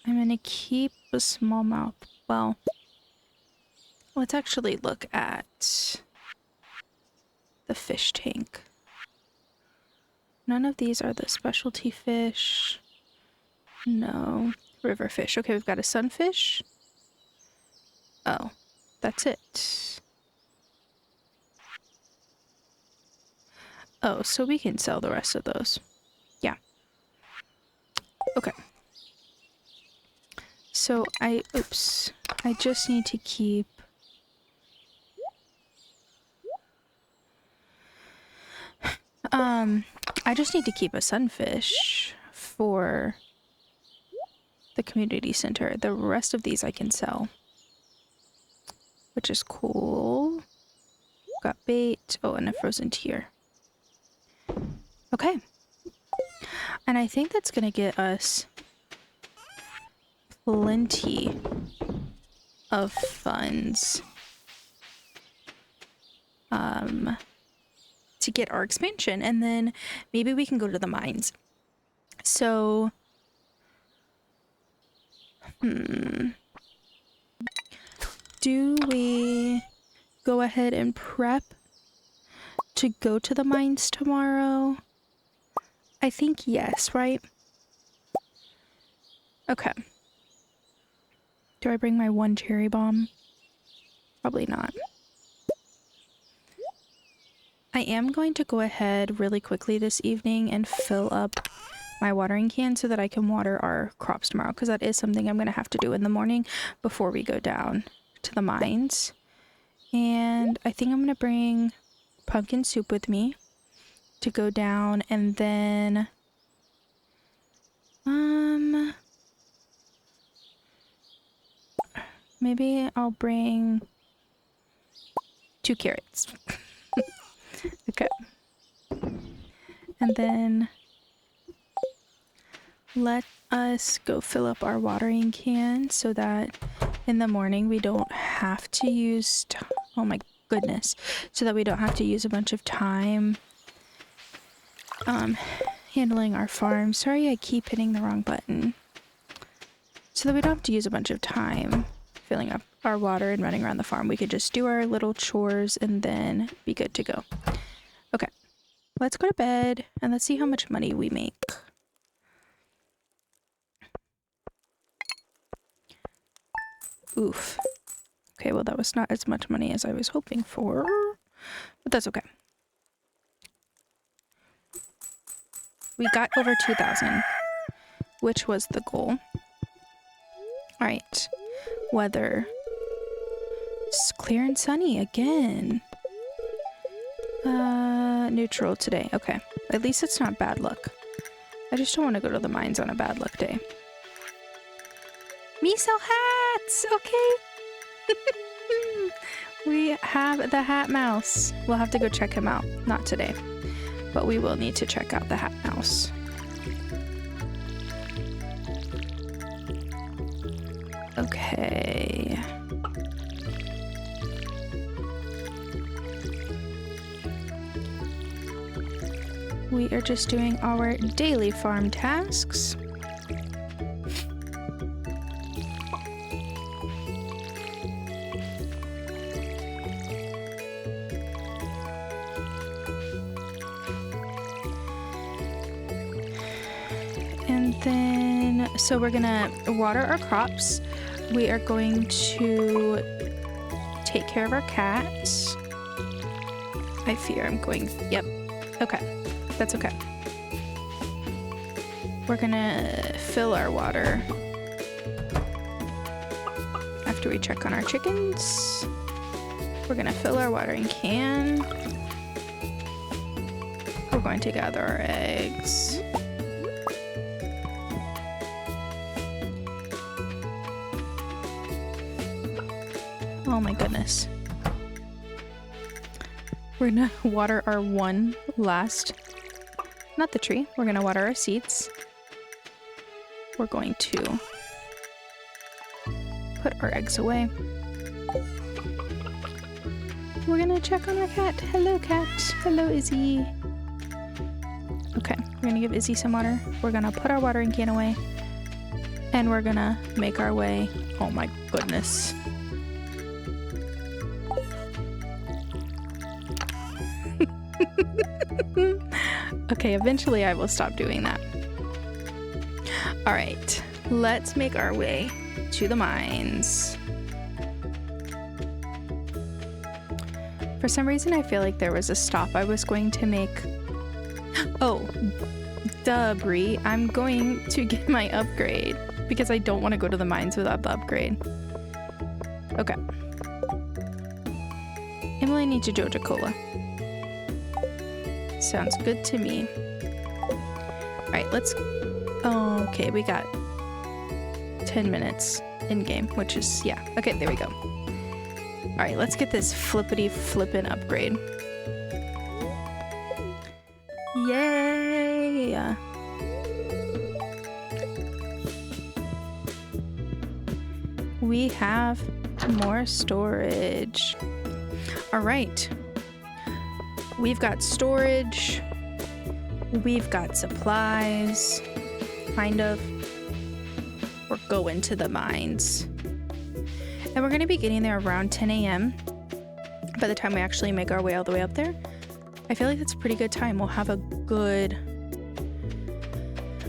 I'm gonna keep a smallmouth. Well, let's actually look at the fish tank. None of these are the specialty fish. No. River fish. Okay, we've got a sunfish. Oh, that's it. Oh, so we can sell the rest of those. Yeah. Okay. So oops. I just need to keep... I just need to keep a sunfish for the community center. The rest of these I can sell, which is cool. Got bait. Oh, and a frozen tear. Okay. And I think that's gonna get us plenty of funds to get our expansion, and then maybe we can go to the mines. So do we go ahead and prep to go to the mines tomorrow? I think yes, right? Okay. Do I bring my one cherry bomb? Probably not. I am going to go ahead really quickly this evening and fill up my watering can so that I can water our crops tomorrow, because that is something I'm going to have to do in the morning before we go down to the mines. And I think I'm going to bring pumpkin soup with me to go down, and then maybe I'll bring 2 carrots. Okay. And then let us go fill up our watering can so that in the morning we don't have to use oh my goodness, so that we don't have to use a bunch of time handling our farm. Sorry, I keep hitting the wrong button. So that we don't have to use a bunch of time filling up our water and running around the farm. We could just do our little chores and then be good to go. Okay, let's go to bed and let's see how much money we make. Oof. Okay, well that was not as much money as I was hoping for, but that's okay. We got over 2,000, which was the goal. Alright, weather. It's clear and sunny again. Neutral today. Okay, at least it's not bad luck. I just don't want to go to the mines on a bad luck day. Me sell hats! Okay. We have the hat mouse. We'll have to go check him out. Not today, but we will need to check out the hat mouse. Okay. We are just doing our daily farm tasks. And then, so we're gonna water our crops. We are going to take care of our cats. I fear I'm going, yep, okay. That's okay. We're gonna fill our water after we check on our chickens. We're gonna fill our watering can. We're going to gather our eggs. Oh my goodness. We're gonna water our one last, not the tree, we're gonna water our seeds. We're going to put our eggs away. We're gonna check on our cat. Hello cat. Hello Izzy. Okay, we're gonna give Izzy some water. We're gonna put our watering can away. And we're gonna make our way. Oh my goodness. Okay, eventually I will stop doing that. Alright, let's make our way to the mines. For some reason I feel like there was a stop I was going to make. Oh, duh, Brie. I'm going to get my upgrade because I don't want to go to the mines without the upgrade. Okay. Emily needs a Joja Cola. Sounds good to me. Alright, let's... Oh, okay, we got 10 minutes in-game, which is... Yeah, okay, there we go. Alright, let's get this flippity-flippin' upgrade. Yay! We have more storage. Alright. We've got storage, we've got supplies, kind of. We're going to the mines. And we're going to be getting there around 10 a.m. by the time we actually make our way all the way up there. I feel like that's a pretty good time. We'll have a good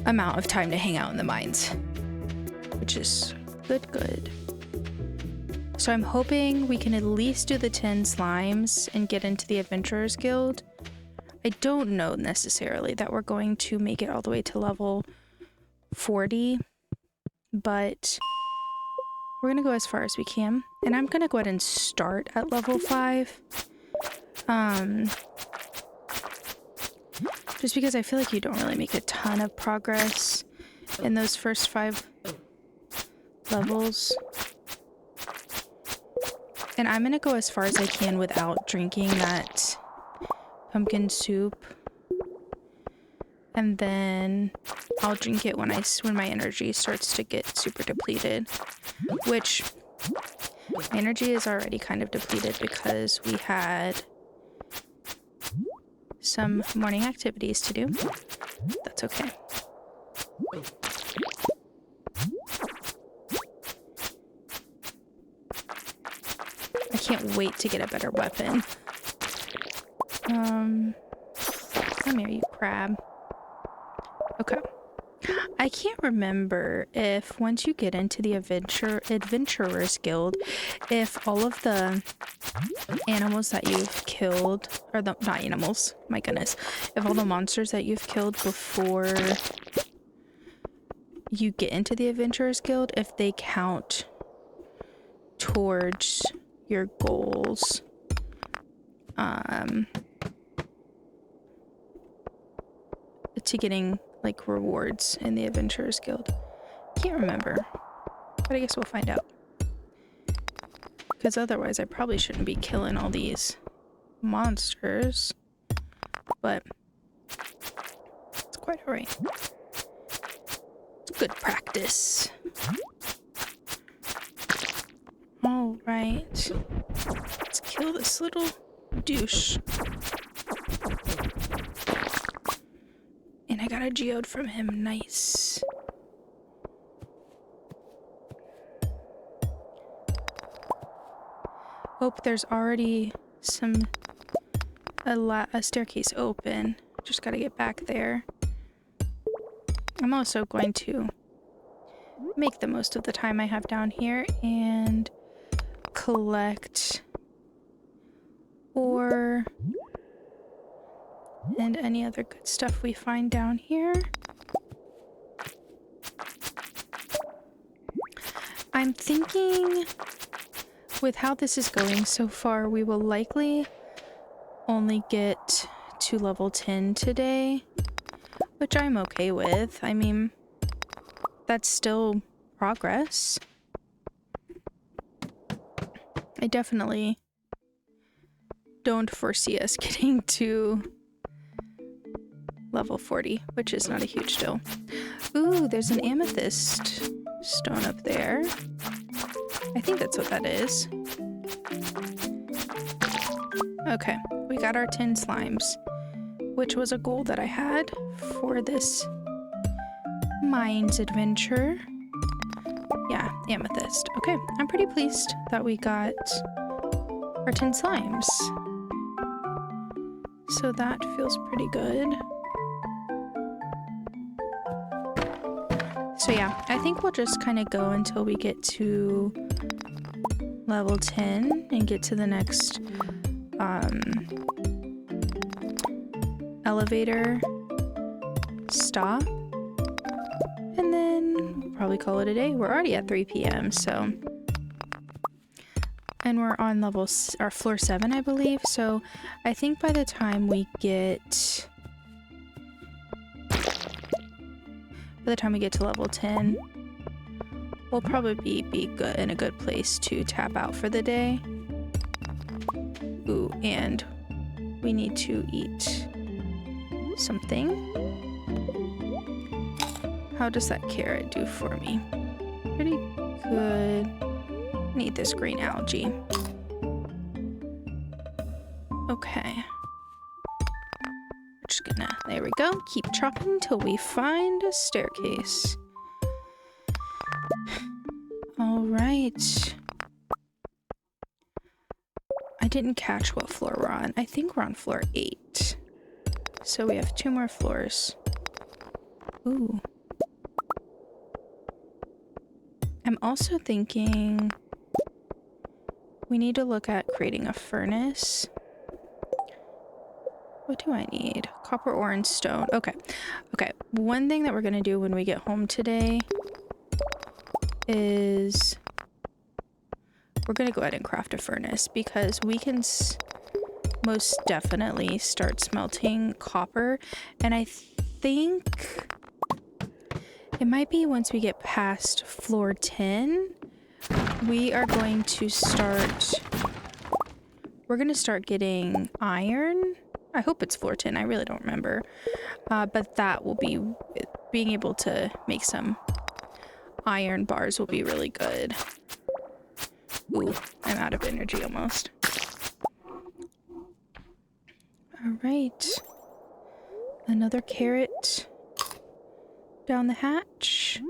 amount of time to hang out in the mines, which is good. So I'm hoping we can at least do the 10 slimes and get into the Adventurers Guild. I don't know necessarily that we're going to make it all the way to level 40, but we're gonna go as far as we can. And I'm gonna go ahead and start at level 5. Just because I feel like you don't really make a ton of progress in those first 5 levels. And I'm gonna go as far as I can without drinking that pumpkin soup. And then I'll drink it when my energy starts to get super depleted. Which, my energy is already kind of depleted because we had some morning activities to do. That's okay. I can't wait to get a better weapon. Come here, you crab. Okay. I can't remember if once you get into the Adventurers Guild, if all of the animals that you've killed, or the, not animals, my goodness, if all the monsters that you've killed before you get into the Adventurers Guild, if they count towards your goals. To getting like rewards in the Adventurers Guild. Can't remember, but I guess we'll find out. Because otherwise I probably shouldn't be killing all these monsters, but it's quite alright. It's good practice. Alright, let's kill this little douche. And I got a geode from him. Nice. Oh, there's already a staircase open. Just gotta get back there. I'm also going to make the most of the time I have down here and collect ore and any other good stuff we find down here. I'm thinking with how this is going so far, we will likely only get to level 10 today, which I'm okay with. I mean, that's still progress. I definitely don't foresee us getting to level 40, which is not a huge deal. Ooh, there's an amethyst stone up there. I think that's what that is. Okay, we got our 10 slimes, which was a goal that I had for this mines adventure. Yeah, amethyst. Okay, I'm pretty pleased that we got our 10 slimes. So that feels pretty good. So yeah, I think we'll just kind of go until we get to level 10 and get to the next elevator stop. And then we'll probably call it a day. We're already at 3 p.m. so... And we're on floor 7, I believe. So I think by the time we get... By the time we get to level 10, we'll probably be good in a good place to tap out for the day. Ooh, and we need to eat something. How does that carrot do for me? Pretty good. Need this green algae. Okay. We're just gonna, there we go, keep chopping until we find a staircase. All right. I didn't catch what floor we're on. I think we're on floor 8. So we have 2 more floors. Ooh. I'm also thinking we need to look at creating a furnace. What do I need? Copper, ore, and stone. Okay. Okay. One thing that we're going to do when we get home today is we're going to go ahead and craft a furnace because we can most definitely start smelting copper. And I think it might be once we get past floor 10, we are going to start... We're going to start getting iron. I hope it's floor 10. I really don't remember. But that will be... Being able to make some iron bars will be really good. Ooh, I'm out of energy almost. Alright. Another carrot down the hatch.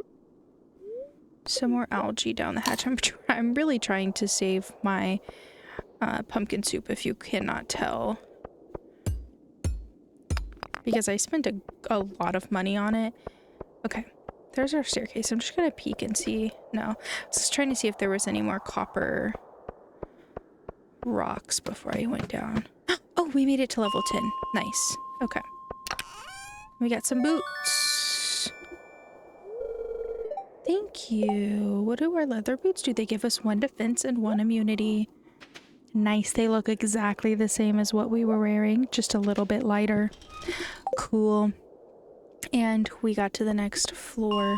Some more algae down the hatch. I'm really trying to save my pumpkin soup, if you cannot tell. Because I spent a lot of money on it. Okay, there's our staircase. I'm just gonna peek and see. No, I was just trying to see if there was any more copper rocks before I went down. Oh, we made it to level 10. Nice. Okay. We got some boots. Thank you. What do our leather boots do? They give us 1 defense and 1 immunity. Nice. They look exactly the same as what we were wearing, just a little bit lighter. Cool. And we got to the next floor.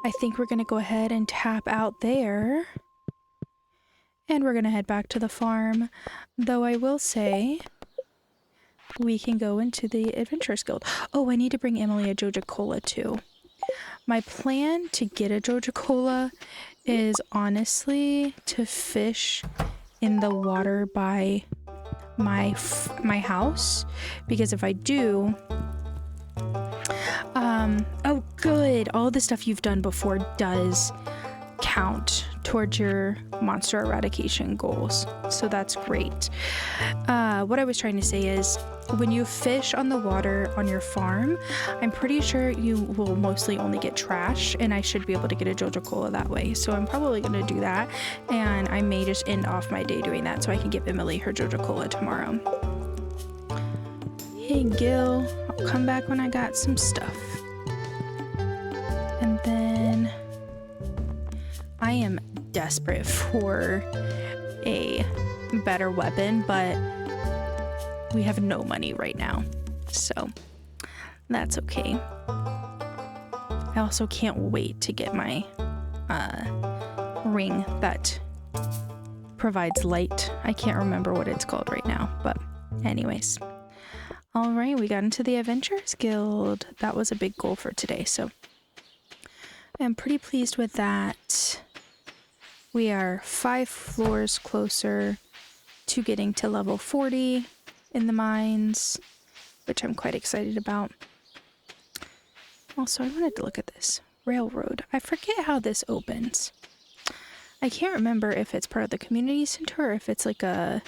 I think we're going to go ahead and tap out there. And we're going to head back to the farm. Though I will say, we can go into the Adventurers Guild. Oh, I need to bring Emily a Joja Cola too. My plan to get a Joja Cola is honestly to fish in the water by my house, because if I do, oh good, all the stuff you've done before does count towards your monster eradication goals, so that's great. What I was trying to say is, when you fish on the water on your farm, I'm pretty sure you will mostly only get trash, and I should be able to get a Joja Cola that way. So I'm probably going to do that, and I may just end off my day doing that so I can give Emily her Joja Cola tomorrow. Hey Gil, I'll come back when I got some stuff. And then I am desperate for a better weapon, but we have no money right now, so that's okay. I also can't wait to get my ring that provides light. I can't remember what it's called right now, but anyways. All right, we got into the Adventurers Guild. That was a big goal for today, so I'm pretty pleased with that. We are 5 floors closer to getting to level 40 in the mines, which I'm quite excited about. Also, I wanted to look at this railroad. I forget how this opens. I can't remember if it's part of the community center or if it's like an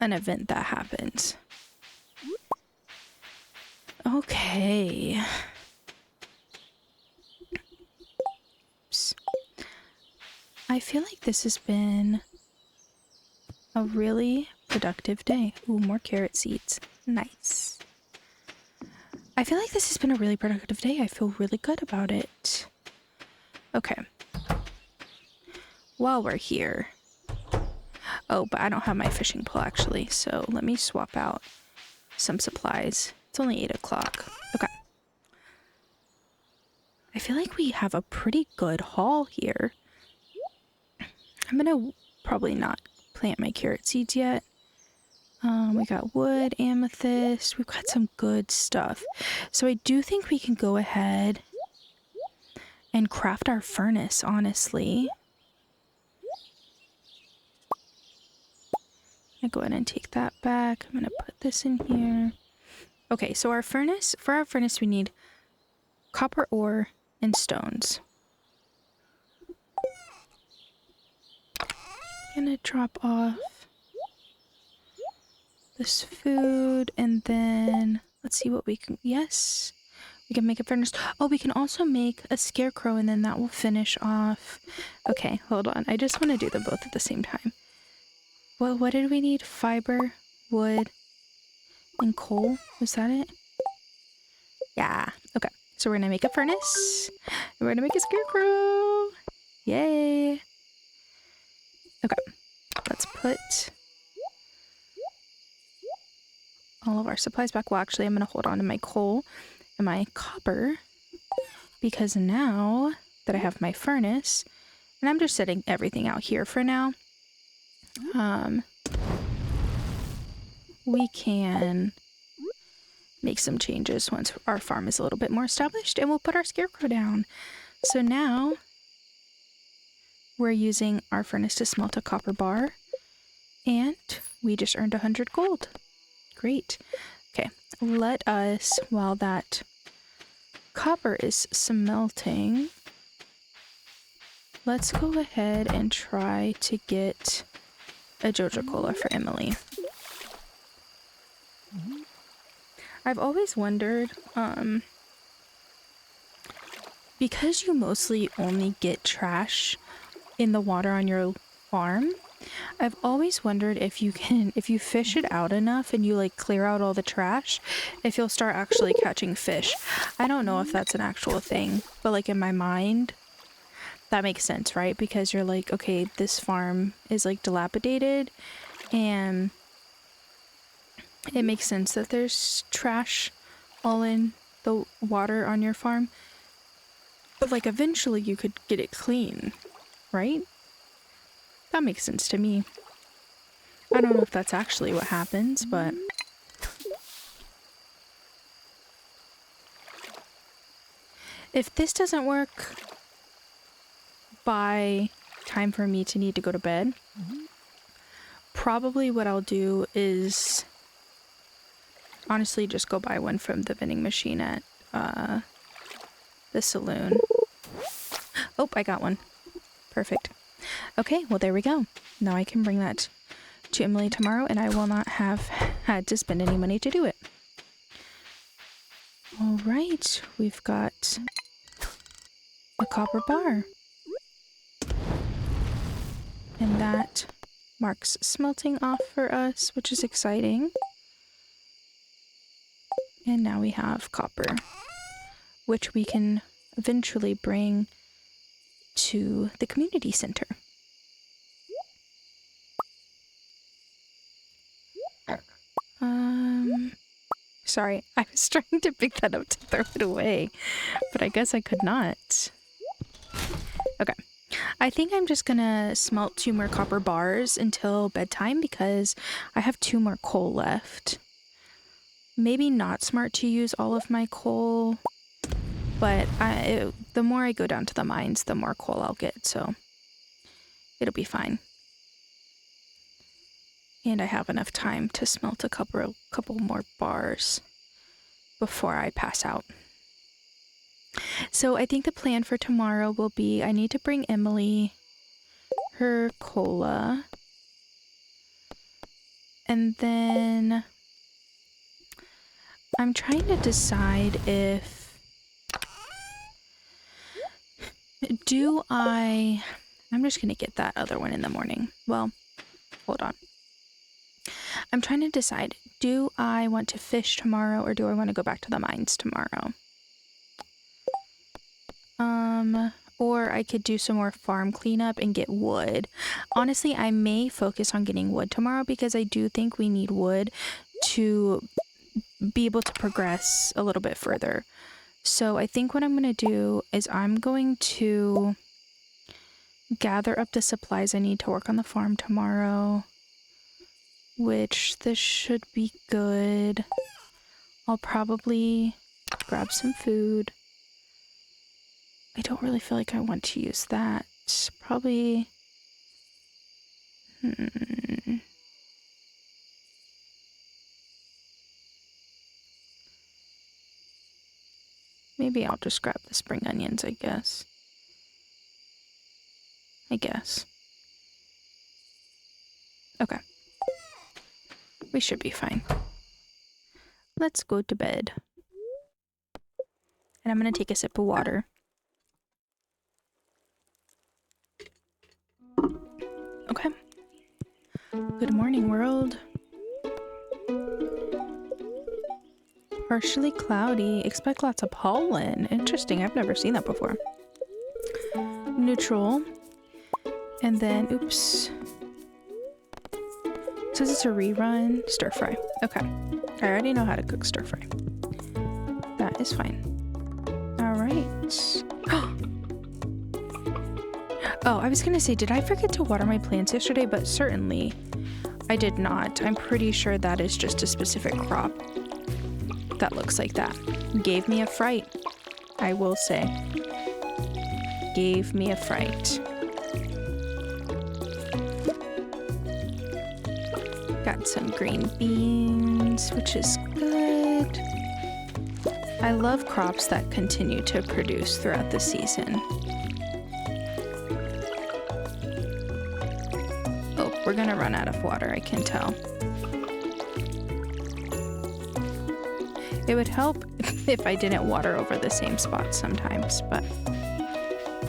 event that happens. Okay. Oops. I feel like this has been a really productive day. Ooh, more carrot seeds. Nice. I feel like this has been a really productive day. I feel really good about it. Okay. While we're here. Oh, but I don't have my fishing pole actually, so let me swap out some supplies. It's only 8 o'clock. Okay. I feel like we have a pretty good haul here. I'm gonna probably not plant my carrot seeds yet. We got wood, amethyst. We've got some good stuff. So I do think we can go ahead and craft our furnace, honestly. I'm gonna go ahead and take that back. I'm gonna put this in here. Okay, so our furnace, for our furnace we need copper ore and stones. Gonna drop off this food and then let's see what we can. Yes, we can make a furnace. Oh, we can also make a scarecrow and then that will finish off. Okay, hold on. I just want to do them both at the same time. Well, what did we need? Fiber, wood, and coal. Was that it? Yeah. Okay. So we're gonna make a furnace. And we're gonna make a scarecrow. Yay. Okay. Let's put all of our supplies back. Well, actually, I'm gonna hold on to my coal and my copper because now that I have my furnace, and I'm just setting everything out here for now, we can make some changes once our farm is a little bit more established, and we'll put our scarecrow down. So now we're using our furnace to smelt a copper bar, and we just earned 100 gold. Great. Okay, let us, while that copper is smelting, let's go ahead and try to get a Joja Cola for Emily. I've always wondered, because you mostly only get trash in the water on your farm, I've always wondered if you fish it out enough and you like clear out all the trash, if you'll start actually catching fish. I don't know if that's an actual thing, but like in my mind, that makes sense, right? Because you're like, okay, this farm is like dilapidated and it makes sense that there's trash all in the water on your farm. But like eventually you could get it clean, right? That makes sense to me. I don't know if that's actually what happens, but if this doesn't work by time for me to need to go to bed, probably what I'll do is honestly just go buy one from the vending machine at the saloon. Oh, I got one. Perfect. Okay, well there we go. Now I can bring that to Emily tomorrow and I will not have had to spend any money to do it. All right, we've got a copper bar. And that marks smelting off for us, which is exciting. And now we have copper, which we can eventually bring to the community center. Sorry, I was trying to pick that up to throw it away, but I guess I could not. Okay, I think I'm just gonna smelt 2 more copper bars until bedtime because I have 2 more coal left. Maybe not smart to use all of my coal, but the more I go down to the mines, the more coal I'll get, so it'll be fine. And I have enough time to smelt a couple more bars before I pass out. So I think the plan for tomorrow will be I need to bring Emily her cola. And then I'm trying to decide if I'm just gonna get that other one in the morning. Well, hold on. I'm trying to decide, do I want to fish tomorrow or do I want to go back to the mines tomorrow? Or I could do some more farm cleanup and get wood. Honestly, I may focus on getting wood tomorrow because I do think we need wood to be able to progress a little bit further. So I think what I'm going to do is I'm going to gather up the supplies I need to work on the farm tomorrow, which this should be good. I'll probably grab some food. I don't really feel like I want to use that. Probably... Maybe I'll just grab the spring onions, I guess. Okay. We should be fine. Let's go to bed. And I'm gonna take a sip of water. Okay. Good morning, world. Partially cloudy. Expect lots of pollen. Interesting. I've never seen that before. Neutral. And then, oops. It says it's a rerun. Stir fry. Okay. I already know how to cook stir fry. That is fine. All right. Oh, I was gonna say, did I forget to water my plants yesterday? But certainly I did not. I'm pretty sure that is just a specific crop that looks like that. Gave me a fright, I will say. Gave me a fright. Got some green beans, which is good. I love crops that continue to produce throughout the season. Oh, we're gonna run out of water, I can tell. It would help if I didn't water over the same spot sometimes, but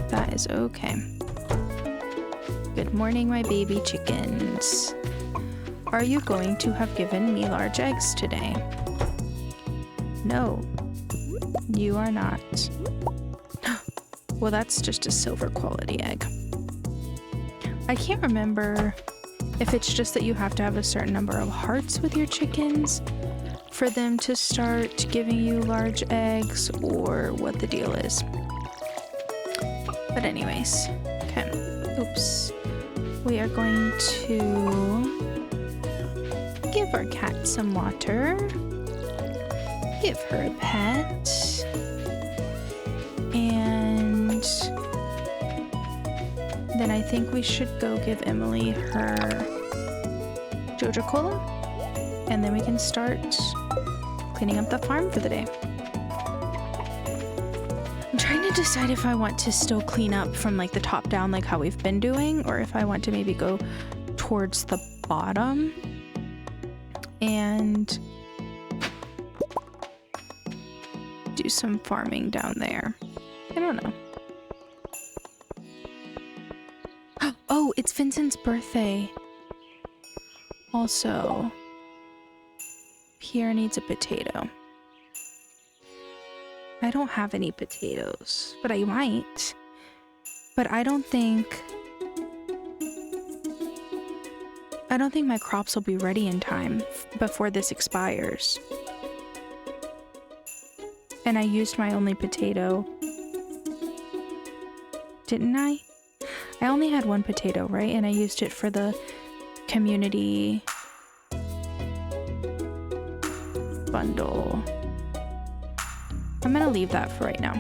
that is okay. Good morning, my baby chickens. Are you going to have given me large eggs today? No, you are not. Well, that's just a silver quality egg. I can't remember if it's just that you have to have a certain number of hearts with your chickens for them to start giving you large eggs, or what the deal is. But anyways, okay. Oops. We are going to give our cat some water. Give her a pet. And then I think we should go give Emily her Joja Cola. And then we can start cleaning up the farm for the day. I'm trying to decide if I want to still clean up from like the top down like how we've been doing, or if I want to maybe go towards the bottom and do some farming down there. I don't know. Oh, it's Vincent's birthday. Also, Pierre needs a potato. I don't have any potatoes, but I might. But I don't think my crops will be ready in time before this expires. And I used my only potato. Didn't I? I only had one potato, right? And I used it for the community bundle. I'm gonna leave that for right now.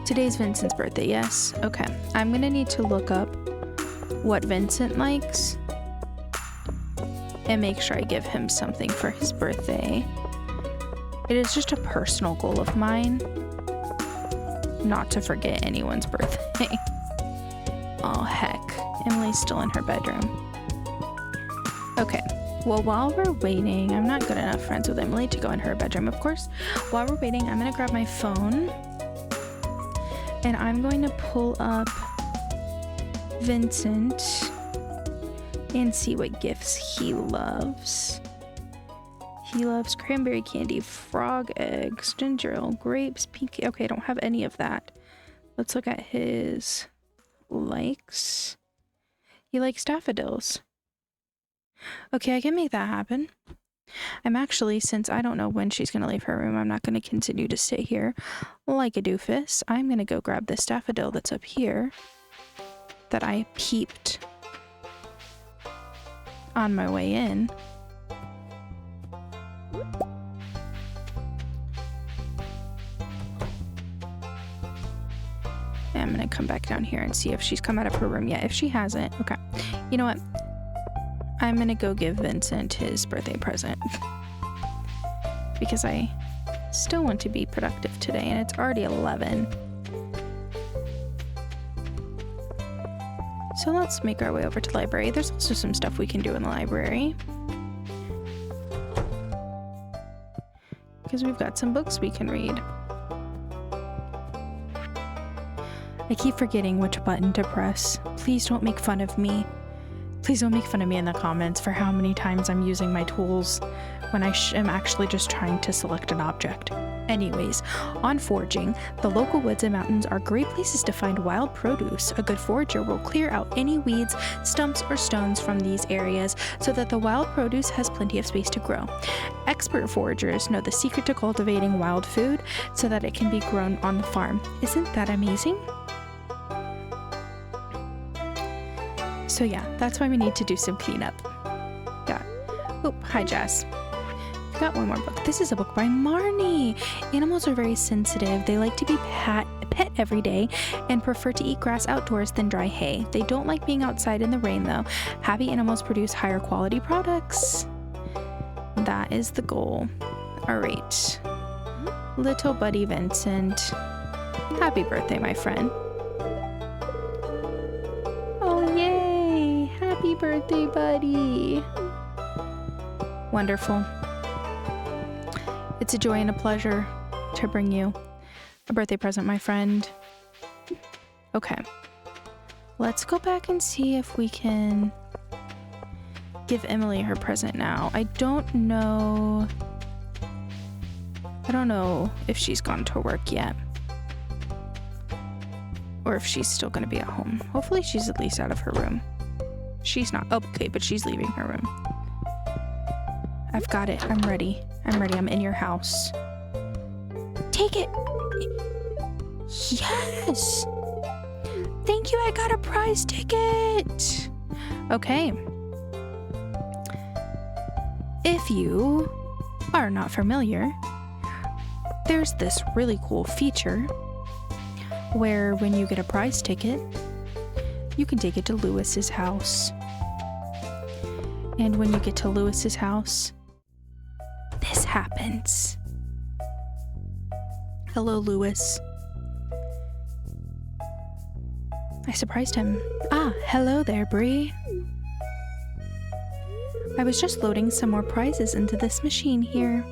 Today's Vincent's birthday, yes? Okay. I'm gonna need to look up what Vincent likes and make sure I give him something for his birthday. It is just a personal goal of mine not to forget anyone's birthday. Oh, heck. Emily's still in her bedroom. Okay. Well, while we're waiting, I'm not good enough friends with Emily to go in her bedroom, of course. While we're waiting, I'm going to grab my phone and I'm going to pull up Vincent and see what gifts he loves. He loves cranberry candy, frog eggs, ginger ale, grapes, pink. Okay, I don't have any of that. Let's look at his likes. He likes daffodils. Okay, I can make that happen. I'm actually, since I don't know when she's going to leave her room, I'm not going to continue to stay here like a doofus. I'm going to go grab this daffodil that's up here that I peeped on my way in. And I'm going to come back down here and see if she's come out of her room yet. If she hasn't, okay. You know what? I'm gonna go give Vincent his birthday present because I still want to be productive today and it's already 11. so let's make our way over to the library. There's also some stuff we can do in the library. Because we've got some books we can read. I keep forgetting which button to press. Please don't make fun of me. Please don't make fun of me in the comments for how many times I'm using my tools when I am actually just trying to select an object. Anyways, on foraging, the local woods and mountains are great places to find wild produce. A good forager will clear out any weeds, stumps, or stones from these areas so that the wild produce has plenty of space to grow. Expert foragers know the secret to cultivating wild food so that it can be grown on the farm. Isn't that amazing? So yeah, that's why we need to do some cleanup. Yeah. Oh, hi Jess. Got one more book. This is a book by Marnie. Animals are very sensitive. They like to be pet every day and prefer to eat grass outdoors than dry hay. They don't like being outside in the rain though. Happy animals produce higher quality products. That is the goal. All right. Little buddy Vincent. Happy birthday, my friend. Oh, yay. Happy birthday, buddy. Wonderful. It's a joy and a pleasure to bring you a birthday present, my friend. Okay. Let's go back and see if we can give Emily her present now. I don't know if she's gone to work yet. Or if she's still going to be at home. Hopefully she's at least out of her room. She's not. Oh, okay, but she's leaving her room. I've got it. I'm ready. I'm in your house. Take it. Yes. Thank you. I got a prize ticket. Okay. If you are not familiar, there's this really cool feature where when you get a prize ticket, you can take it to Lewis's house. And when you get to Lewis's house, this happens. Hello, Lewis. I surprised him. Ah, hello there, Bree. I was just loading some more prizes into this machine here.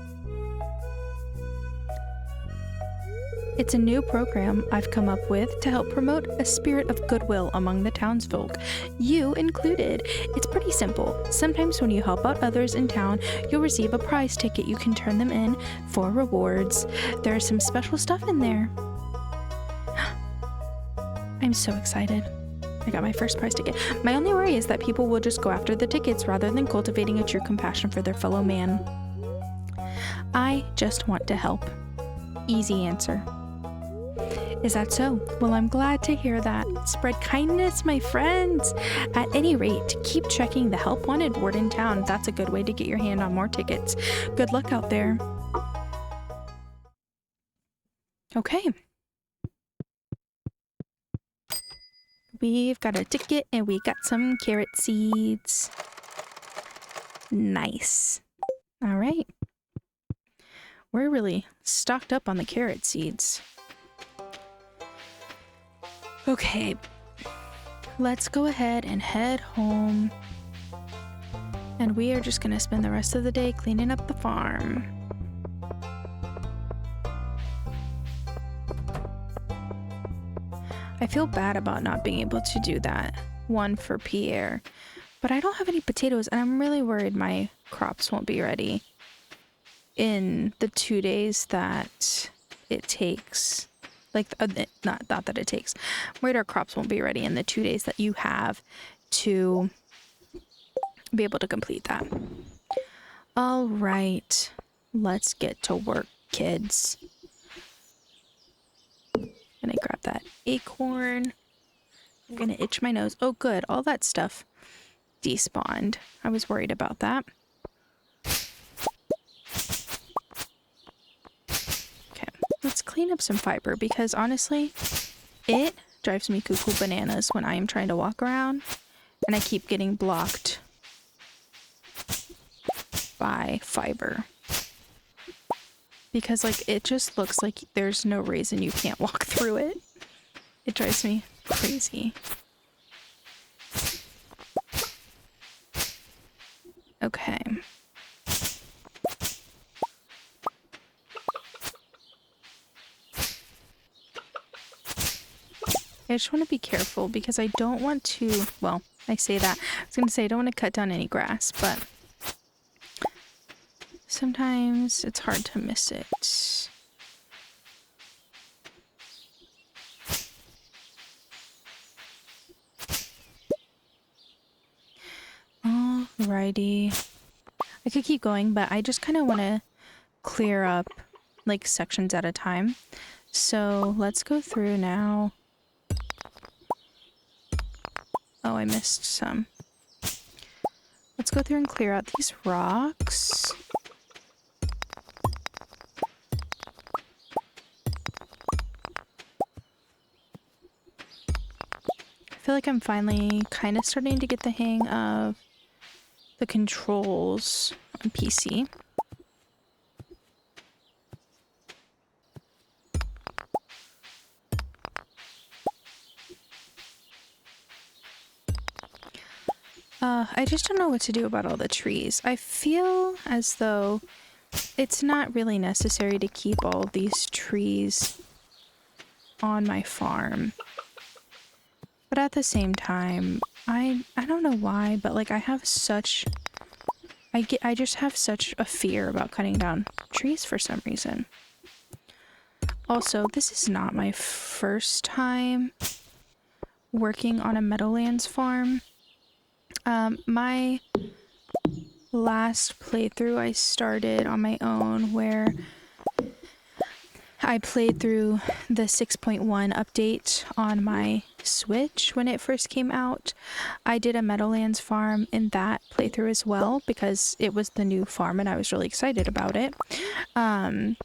It's a new program I've come up with to help promote a spirit of goodwill among the townsfolk, you included. It's pretty simple. Sometimes when you help out others in town, you'll receive a prize ticket you can turn them in for rewards. There's some special stuff in there. I'm so excited. I got my first prize ticket. My only worry is that people will just go after the tickets rather than cultivating a true compassion for their fellow man. I just want to help. Easy answer. Is that so? Well, I'm glad to hear that. Spread kindness, my friends. At any rate, keep checking the Help Wanted board in town. That's a good way to get your hand on more tickets. Good luck out there. Okay. We've got a ticket and we got some carrot seeds. Nice. All right. We're really stocked up on the carrot seeds. Okay, let's go ahead and head home. And we are just gonna spend the rest of the day cleaning up the farm. I feel bad about not being able to do that one for Pierre, but I don't have any potatoes and I'm really worried my crops won't be ready in the 2 days that it takes. Like, not that it takes. I'm worried our crops won't be ready in the 2 days that you have to be able to complete that. All right, let's get to work, kids. Gonna grab that acorn. I'm gonna itch my nose. Oh, good. All that stuff despawned. I was worried about that. Let's clean up some fiber because honestly, it drives me cuckoo bananas when I am trying to walk around and I keep getting blocked by fiber. Because like it just looks like there's no reason you can't walk through it. It drives me crazy. Okay. I just want to be careful because I don't want to, well, I say that. I was going to say I don't want to cut down any grass, but sometimes it's hard to miss it. Alrighty. I could keep going, but I just kind of want to clear up like sections at a time. So let's go through now. Oh, I missed some. Let's go through and clear out these rocks. I feel like I'm finally kind of starting to get the hang of the controls on PC. I just don't know what to do about all the trees. I feel as though it's not really necessary to keep all these trees on my farm. But at the same time, I don't know why, but like I just have such a fear about cutting down trees for some reason. Also, this is not my first time working on a Meadowlands farm. My last playthrough I started on my own where I played through the 6.1 update on my Switch when it first came out. I did a Meadowlands farm in that playthrough as well because it was the new farm and I was really excited about it. And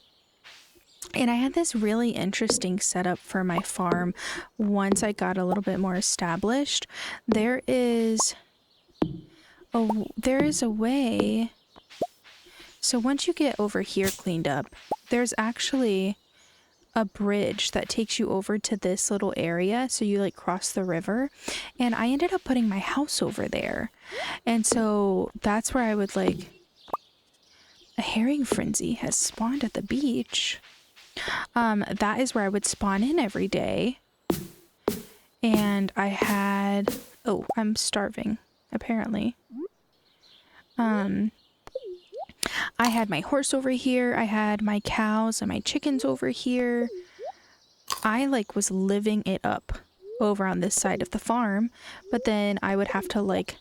I had this really interesting setup for my farm once I got a little bit more established. There is a way. So once you get over here cleaned up, there's actually a bridge that takes you over to this little area. So you like cross the river, and I ended up putting my house over there. And so that's where I would like, a herring frenzy has spawned at the beach. That is where I would spawn in every day. And I had, oh, I'm starving apparently. I had my horse over here. I had my cows and my chickens over here. I like was living it up over on this side of the farm, but then I would have to like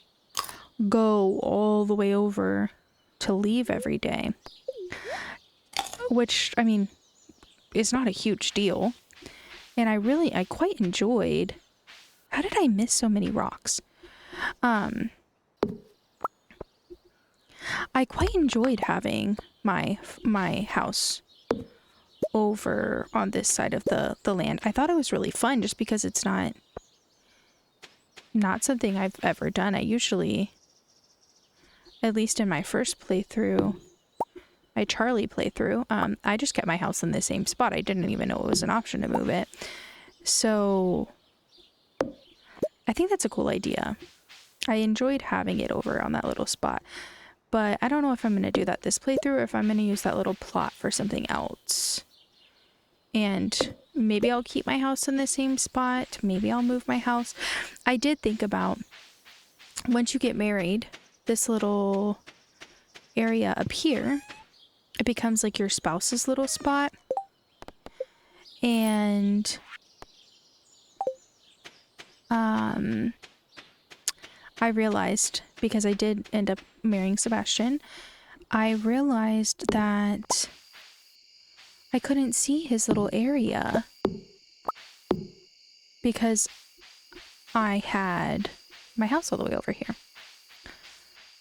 go all the way over to leave every day, which I mean is not a huge deal. And I quite enjoyed. How did I miss so many rocks? I quite enjoyed having my house over on this side of the land. I thought it was really fun just because it's not something I've ever done. I usually, at least in my first playthrough, my Charlie playthrough, I just kept my house in the same spot. I didn't even know it was an option to move it. So I think that's a cool idea. I enjoyed having it over on that little spot. But I don't know if I'm going to do that this playthrough or if I'm going to use that little plot for something else. And maybe I'll keep my house in the same spot. Maybe I'll move my house. I did think about, once you get married, this little area up here, it becomes like your spouse's little spot. And I realized, because I did end up marrying Sebastian, I realized that I couldn't see his little area because I had my house all the way over here.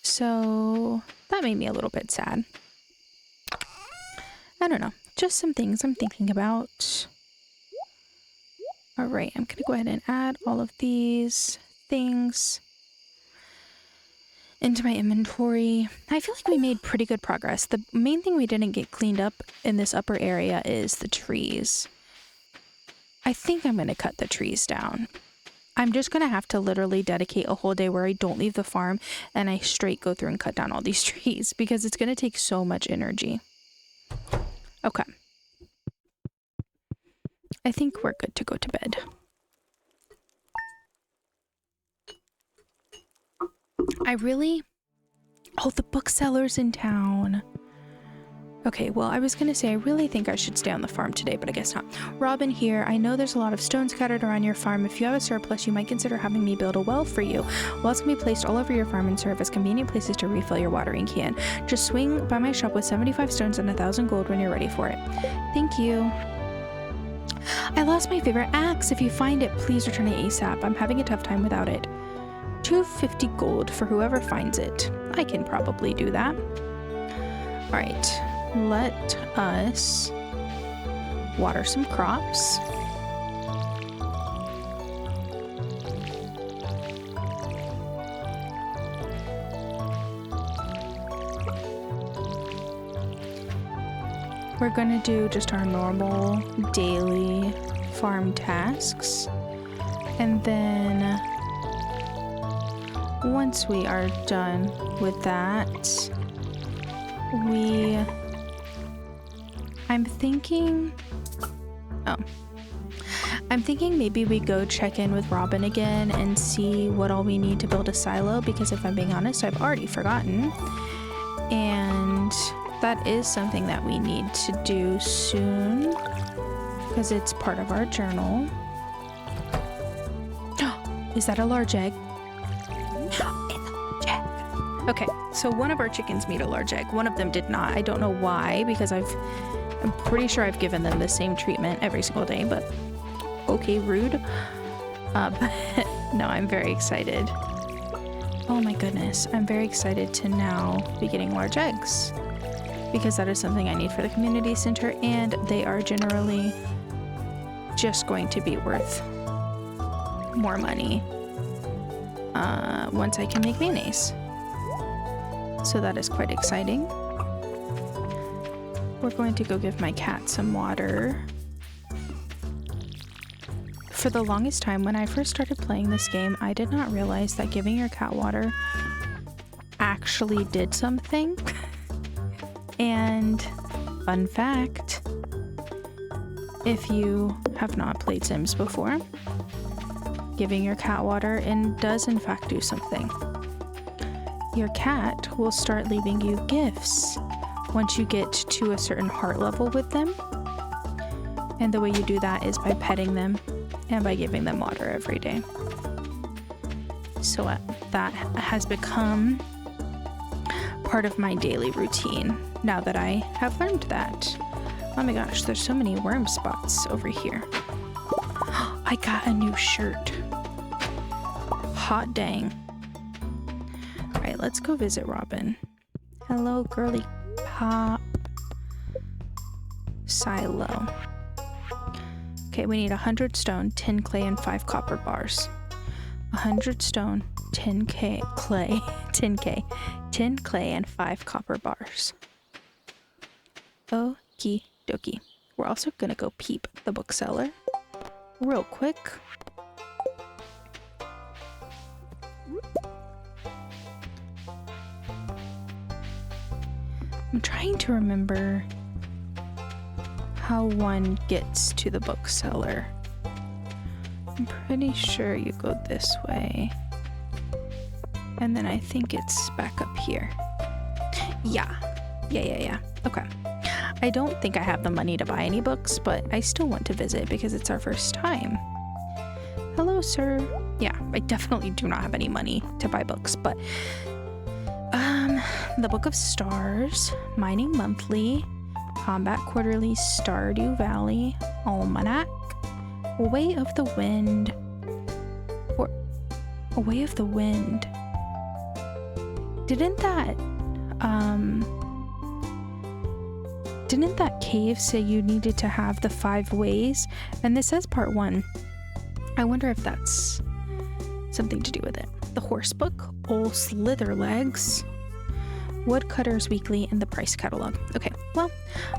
So that made me a little bit sad. I don't know, just some things I'm thinking about. All right, I'm gonna go ahead and add all of these things into my inventory. I feel like we made pretty good progress. The main thing we didn't get cleaned up in this upper area is the trees. I think I'm going to cut the trees down. I'm just gonna have to literally dedicate a whole day where I don't leave the farm and I straight go through and cut down all these trees because it's gonna take so much energy. Okay. I think we're good to go to bed. Oh, the bookseller's in town. Okay, well, I was gonna say I really think I should stay on the farm today, but I guess not. Robin here. I know there's a lot of stone scattered around your farm. If you have a surplus, you might consider having me build a well for you. Wells can be placed all over your farm and serve as convenient places to refill your watering can. Just swing by my shop with 75 stones and 1,000 gold when you're ready for it. Thank you. I lost my favorite axe. If you find it, please return it ASAP. I'm having a tough time without it. 250 gold for whoever finds it. I can probably do that. All right, let us water some crops. We're gonna do just our normal daily farm tasks, and then once we are done with that, I'm thinking maybe we go check in with Robin again and see what all we need to build a silo, because if I'm being honest, I've already forgotten. And that is something that we need to do soon because it's part of our journal. Is that a large egg? Okay, so one of our chickens made a large egg. One of them did not. I don't know why, because I'm pretty sure I've given them the same treatment every single day, but okay, rude. But no, I'm very excited. Oh my goodness, I'm very excited to now be getting large eggs, because that is something I need for the community center, and they are generally just going to be worth more money once I can make mayonnaise. So that is quite exciting. We're going to go give my cat some water. For the longest time, when I first started playing this game, I did not realize that giving your cat water actually did something. And fun fact, if you have not played Sims before, giving your cat water does in fact do something. Your cat will start leaving you gifts once you get to a certain heart level with them. And the way you do that is by petting them and by giving them water every day. So that has become part of my daily routine now that I have learned that. Oh my gosh, there's so many worm spots over here. I got a new shirt. Hot dang. Alright, let's go visit Robin. Hello, girly pop. Silo. Okay, we need 100 stone, 10 clay, and 5 copper bars. 100 stone, 10 clay, 10 clay, and 5 copper bars. Okie dokie. We're also gonna go peep the bookseller real quick. I'm trying to remember how one gets to the bookseller. I'm pretty sure you go this way. And then I think it's back up here. Yeah. Okay. I don't think I have the money to buy any books, but I still want to visit because it's our first time. Hello, sir. Yeah, I definitely do not have any money to buy books, but the Book of Stars, Mining Monthly, Combat Quarterly, Stardew Valley, Almanac, Way of the Wind, or A Way of the Wind. Didn't that cave say you needed to have the 5 ways? And this says part 1. I wonder if that's something to do with it. The Horse Book, Old Slitherlegs, Woodcutter's Weekly, and the Price Catalog. Okay, well,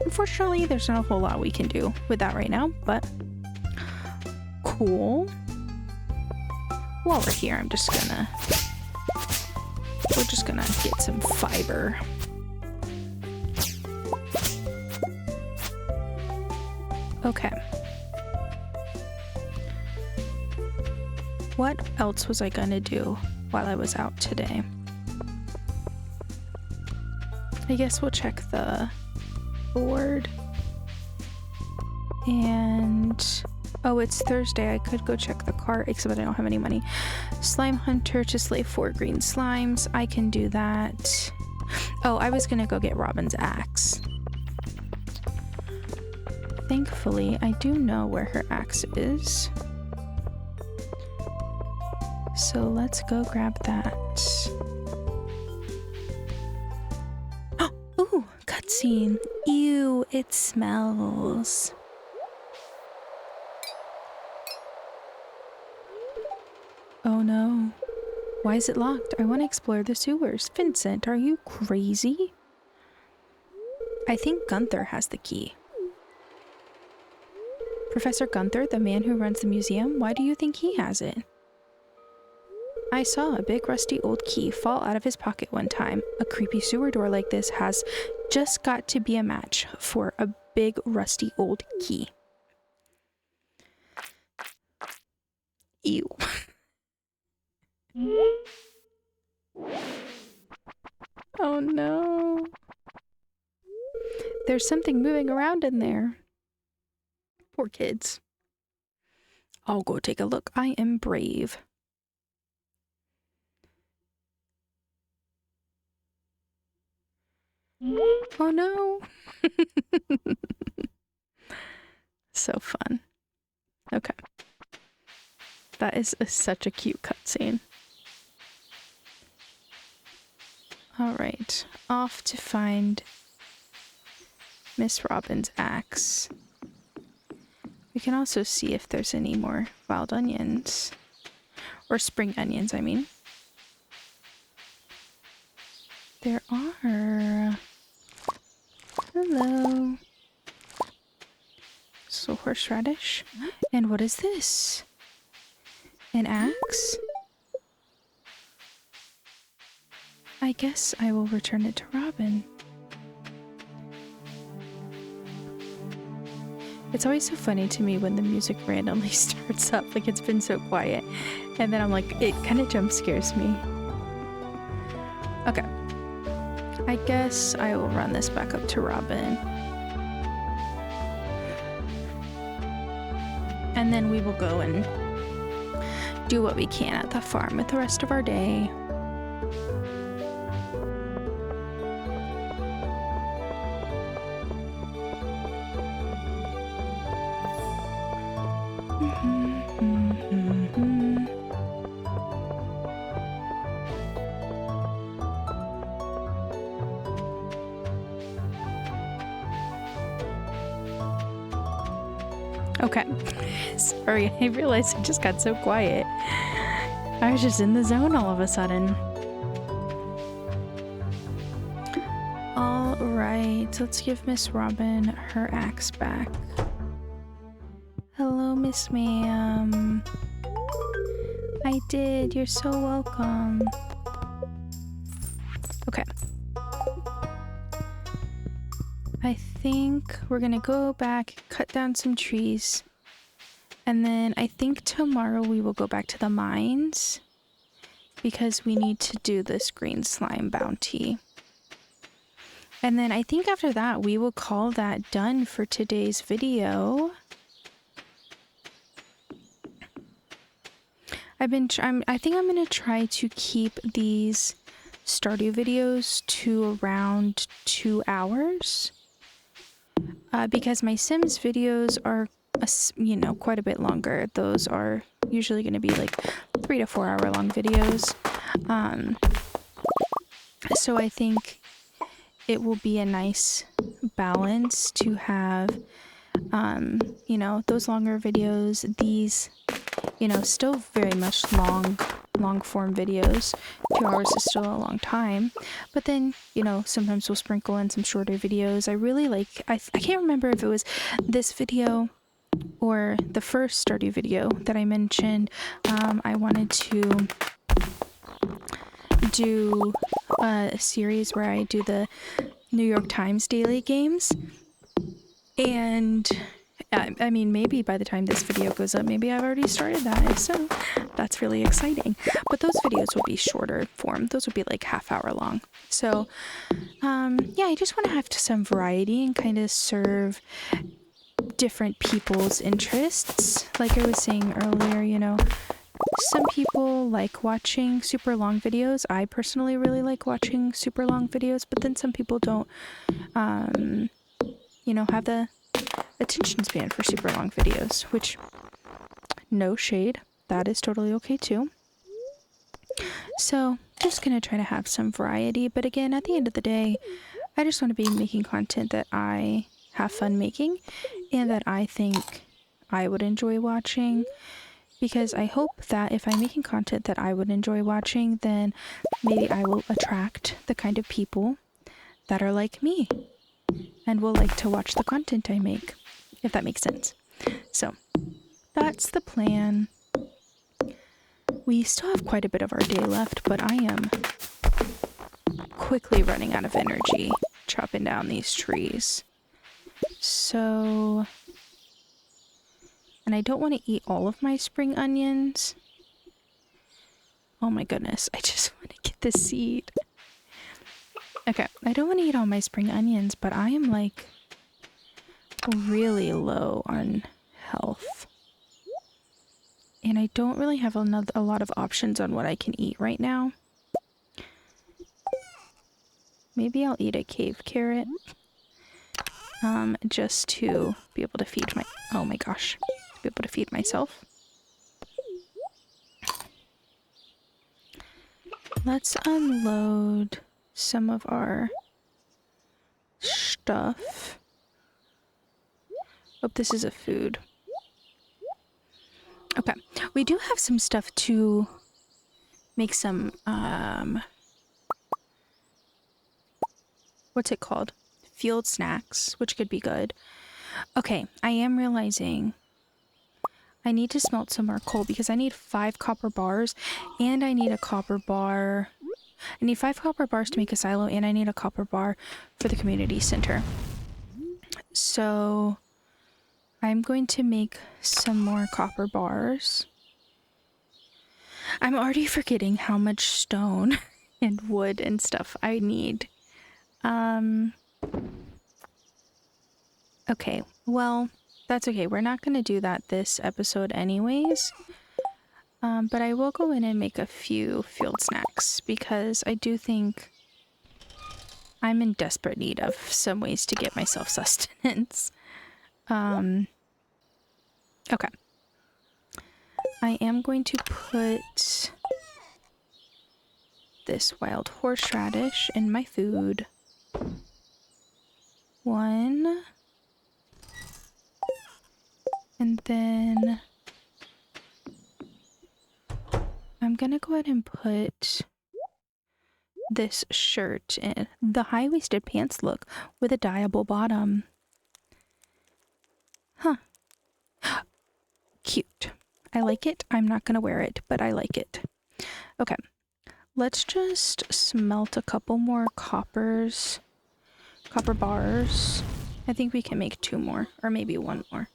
unfortunately, there's not a whole lot we can do with that right now, but cool. while we're here, we're just gonna get some fiber. Okay. What else was I gonna do while I was out today? I guess we'll check the board. And oh, it's Thursday. I could go check the cart, except I don't have any money. Slime hunter to slay 4 green slimes. I can do that. Oh, I was gonna go get Robin's axe. Thankfully, I do know where her axe is. So let's go grab that. Oh, ooh, cutscene. Ew, it smells. Oh no. Why is it locked? I want to explore the sewers. Vincent, are you crazy? I think Gunther has the key. Professor Gunther, the man who runs the museum, why do you think he has it? I saw a big rusty old key fall out of his pocket one time. A creepy sewer door like this has just got to be a match for a big rusty old key. Ew. Oh no. There's something moving around in there. Poor kids. I'll go take a look. I am brave. Oh no. So fun. Okay. That is such a cute cutscene. Alright, off to find Miss Robin's axe. We can also see if there's any more wild onions. Or spring onions, I mean. There are. Hello. So horseradish. And what is this? An axe? I guess I will return it to Robin. It's always so funny to me when the music randomly starts up, like it's been so quiet. And then I'm like, it kind of jump scares me. Okay. I guess I will run this back up to Robin. And then we will go and do what we can at the farm with the rest of our day. Okay. Sorry, I realized it just got so quiet. I was just in the zone all of a sudden. Alright, let's give Miss Robin her axe back. Hello, Miss Ma'am. I did. You're so welcome. Okay. I think we're gonna go back, cut down some trees, and then I think tomorrow we will go back to the mines because we need to do this green slime bounty. And then I think after that we will call that done for today's video. I think I'm gonna try to keep these Stardew videos to around 2 hours. Because my Sims videos are, quite a bit longer. Those are usually going to be like 3 to 4 hour long videos. So I think it will be a nice balance to have, those longer videos, these, still very much long form videos. 2 hours is still a long time, but then sometimes we'll sprinkle in some shorter videos. I really like, I can't remember if it was this video or the first Stardew video that I mentioned, I wanted to do a series where I do the New York Times daily games. And I mean, maybe by the time this video goes up, maybe I've already started that. If so, that's really exciting. But those videos will be shorter form. Those would be like half-hour long. So, yeah, I just want to have some variety and kind of serve different people's interests. Like I was saying earlier, you know, some people like watching super long videos. I personally really like watching super long videos, but then some people don't, you know, have the attention span for super long videos, which, no shade, that is totally okay too. So just gonna try to have some variety, but again, at the end of the day, I just want to be making content that I have fun making and that I think I would enjoy watching, because I hope that if I'm making content that I would enjoy watching, then maybe I will attract the kind of people that are like me and will like to watch the content I make, if that makes sense. So that's the plan. We still have quite a bit of our day left, but I am quickly running out of energy chopping down these trees. So, and I don't want to eat all of my spring onions. Oh my goodness, I just want to get the seed. Okay, I don't want to eat all my spring onions, but I am like really low on health. And I don't really have a lot of options on what I can eat right now. Maybe I'll eat a cave carrot. Just to be able to feed my... Oh my gosh. To be able to feed myself. Let's unload some of our stuff. Oh, this is a food. Okay. We do have some stuff to make some, what's it called? Field snacks, which could be good. Okay, I am realizing I need to smelt some more coal because I need 5 copper bars and I need a copper bar. I need 5 copper bars to make a silo and I need a copper bar for the community center. So I'm going to make some more copper bars. I'm already forgetting how much stone and wood and stuff I need. Okay, well, that's okay. We're not going to do that this episode anyways. But I will go in and make a few field snacks because I do think I'm in desperate need of some ways to get myself sustenance. Okay. I am going to put this wild horseradish in my food. 1. And then I'm gonna go ahead and put this shirt in. The high-waisted pants look with a dyeable bottom. Huh. Cute. I like it. I'm not gonna wear it, but I like it. Okay. Let's just smelt a couple more copper bars. I think we can make 2 more, or maybe 1 more.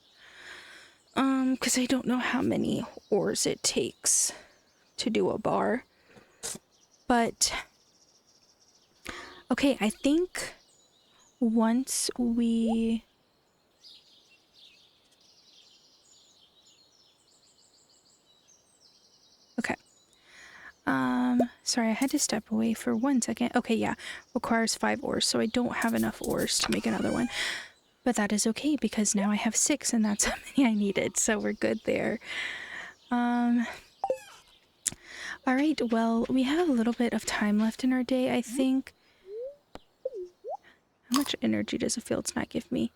Because I don't know how many ores it takes to do a bar. But, okay, I think once we... Okay. Sorry, I had to step away for 1 second. Okay, yeah, requires 5 ores, so I don't have enough ores to make another one. But that is okay, because now I have 6, and that's how many I needed, so we're good there. Alright, well, we have a little bit of time left in our day, I think. How much energy does a field snack give me?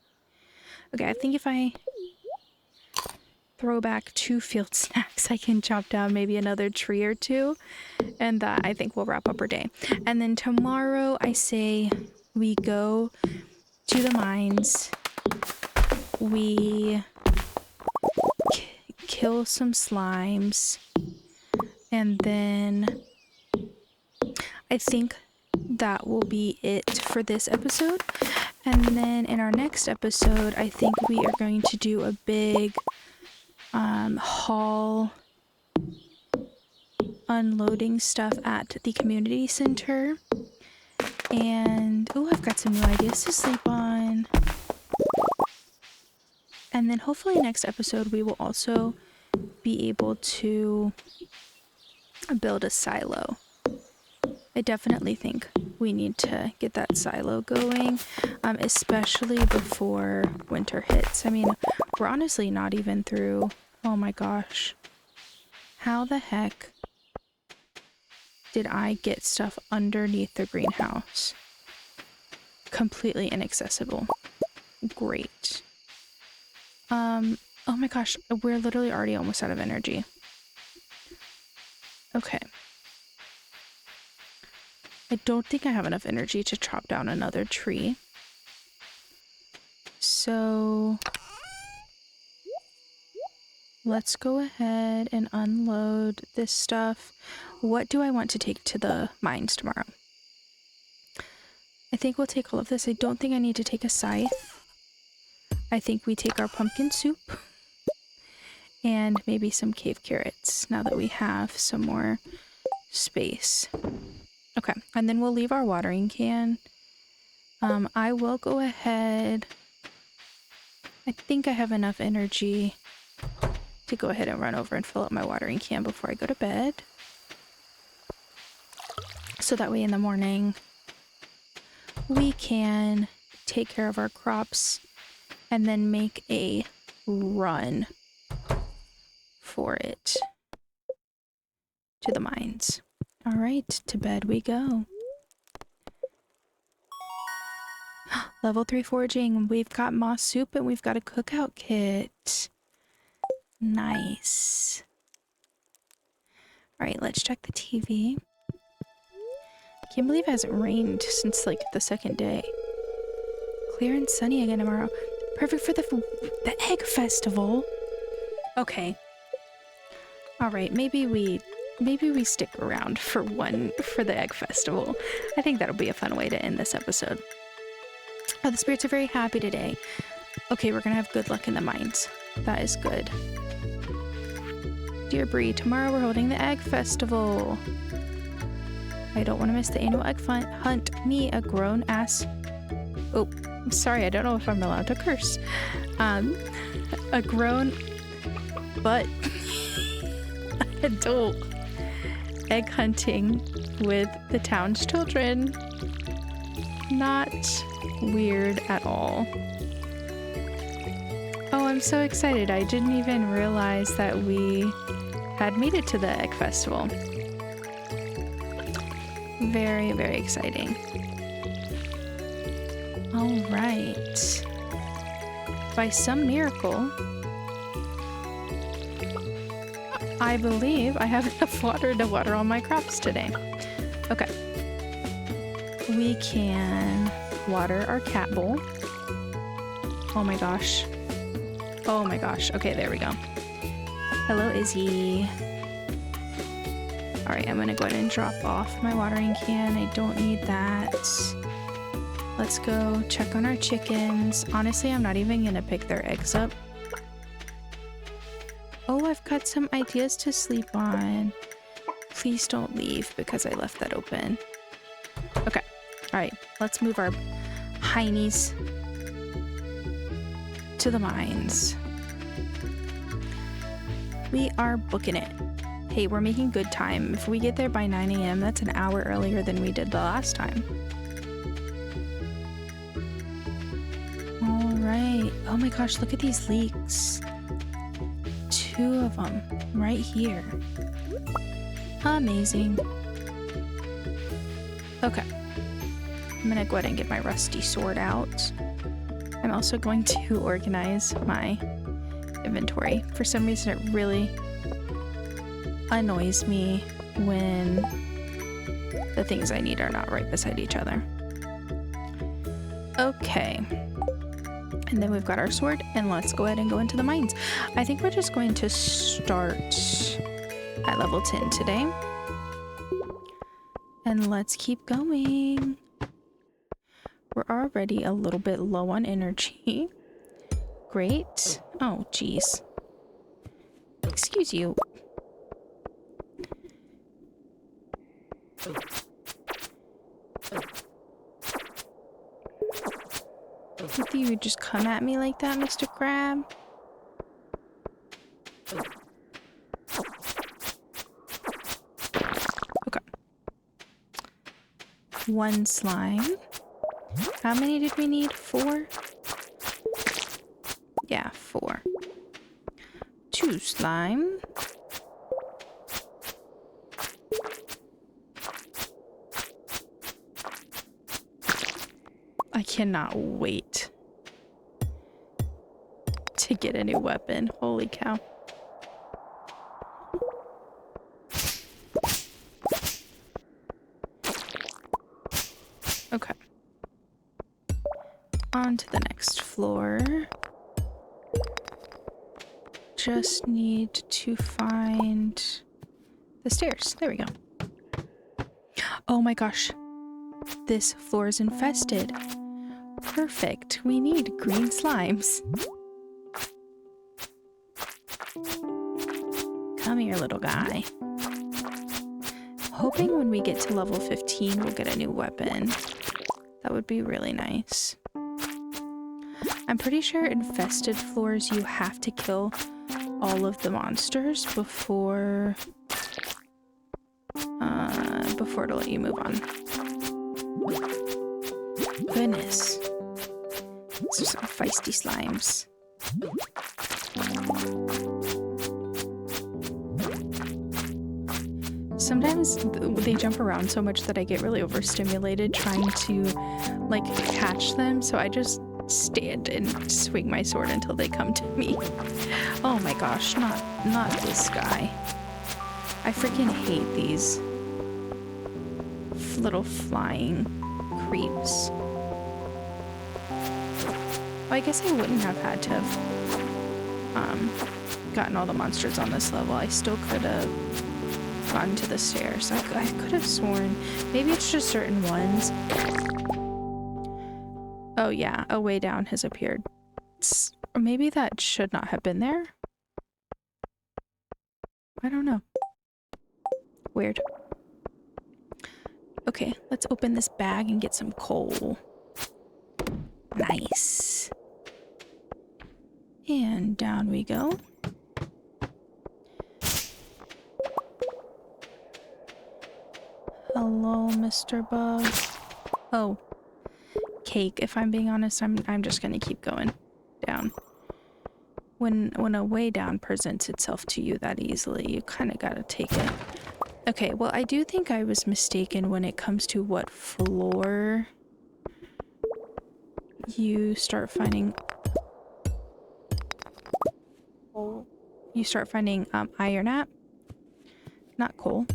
Okay, I think if I throw back 2 field snacks, I can chop down maybe another tree or 2, and that I think will wrap up our day. And then tomorrow, I say we go to the mines, we kill some slimes, and then I think that will be it for this episode. And then in our next episode, I think we are going to do a big haul unloading stuff at the community center. And oh, I've got some new ideas to sleep on. And then hopefully next episode we will also be able to build a silo. I definitely think we need to get that silo going, especially before winter hits. I mean, we're honestly not even through. Oh my gosh. How the heck did I get stuff underneath the greenhouse? Completely inaccessible. Great. Oh my gosh, we're literally already almost out of energy. Okay. I don't think I have enough energy to chop down another tree. So let's go ahead and unload this stuff. What do I want to take to the mines tomorrow? I think we'll take all of this. I don't think I need to take a scythe. I think we take our pumpkin soup and maybe some cave carrots now that we have some more space. Okay, and then we'll leave our watering can. I will go ahead. I think I have enough energy to go ahead and run over and fill up my watering can before I go to bed. So that way in the morning we can take care of our crops and then make a run for it to the mines. All right, to bed we go. Level 3 foraging. We've got moss soup and we've got a cookout kit. Nice. All right, let's check the TV. Can't believe it hasn't rained since like the second day. Clear and sunny again tomorrow. Perfect for the egg festival. Okay. All right, maybe we stick around for the egg festival. I think that'll be a fun way to end this episode. Oh, the spirits are very happy today. Okay, we're gonna have good luck in the mines. That is good. Dear Bree, tomorrow we're holding the egg festival. I don't want to miss the annual egg hunt. Me, a grown ass. Oh, I'm sorry. I don't know if I'm allowed to curse. A grown but adult egg hunting with the town's children. Not weird at all. Oh, I'm so excited. I didn't even realize that we had made it to the egg festival. Very, very exciting. All right. By some miracle, I believe I have enough water to water all my crops today. Okay. We can water our cat bowl. Oh my gosh. Oh my gosh. Okay, there we go. Hello, Izzy. Alright, I'm gonna go ahead and drop off my watering can. I don't need that. Let's go check on our chickens. Honestly, I'm not even gonna pick their eggs up. Oh, I've got some ideas to sleep on. Please don't leave because I left that open. Okay. Alright, let's move our heinies to the mines. We are booking it. Hey, we're making good time. If we get there by 9 a.m., that's an hour earlier than we did the last time. All right. Oh my gosh, look at these leeks. 2 of them right here. Amazing. Okay. I'm gonna go ahead and get my rusty sword out. I'm also going to organize my inventory. For some reason, it really annoys me when the things I need are not right beside each other. Okay. And then we've got our sword, and let's go ahead and go into the mines. I think we're just going to start at level 10 today. And let's keep going. We're already a little bit low on energy. Great. Oh, geez. Excuse you. Do you just come at me like that, Mr. Crab? Okay. One slime. How many did we need? 4? Yeah, 4. 2 slime. I cannot wait to get a new weapon. Holy cow. Okay. On to the next floor. Just need to find the stairs. There we go. Oh my gosh. This floor is infested. Perfect. We need green slimes. Come here, little guy. Hoping when we get to level 15, we'll get a new weapon. That would be really nice. I'm pretty sure infested floors, you have to kill all of the monsters before it'll let you move on. Goodness. These are some feisty slimes. Sometimes they jump around so much that I get really overstimulated trying to, like, catch them, so I just stand and swing my sword until they come to me. Oh my gosh, not this guy. I freaking hate these little flying creeps. Well, I guess I wouldn't have had to have gotten all the monsters on this level. I still could have gotten to the stairs. I could have sworn maybe it's just certain ones. Oh yeah, a way down has appeared. Or maybe that should not have been there. I don't know. Weird. Okay, let's open this bag and get some coal. Nice. And down we go. Hello, Mr. Bug. Oh. Cake. If I'm being honest, I'm just gonna keep going down. When a way down presents itself to you that easily, you kind of gotta take it. Okay, well, I do think I was mistaken when it comes to what floor you start finding. You start finding iron at, not coal.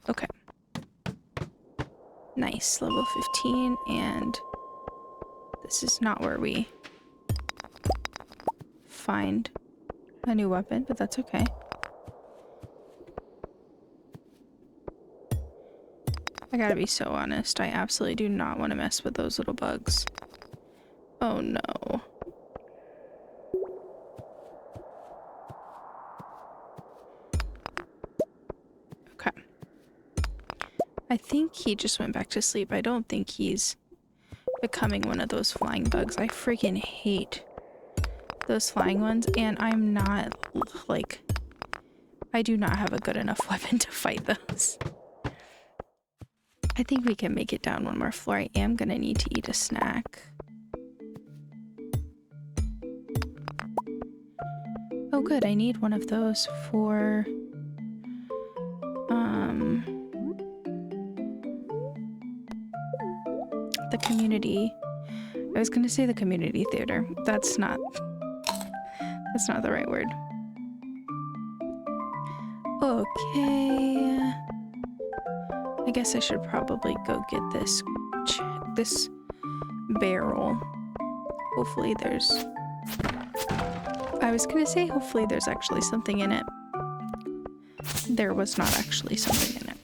Okay. Nice, level 15, and this is not where we find a new weapon, but that's okay. I gotta be so honest, I absolutely do not want to mess with those little bugs. Oh no. Okay. I think he just went back to sleep. I don't think he's becoming one of those flying bugs. I freaking hate those flying ones, and I'm not, like, I do not have a good enough weapon to fight those. I think we can make it down one more floor. I am gonna need to eat a snack. Oh good, I need one of those for the community I was gonna say the community theater. That's not the right word. Okay. I guess I should probably go get this barrel. Hopefully there's... I was gonna say hopefully there's actually something in it. There was not actually something in it.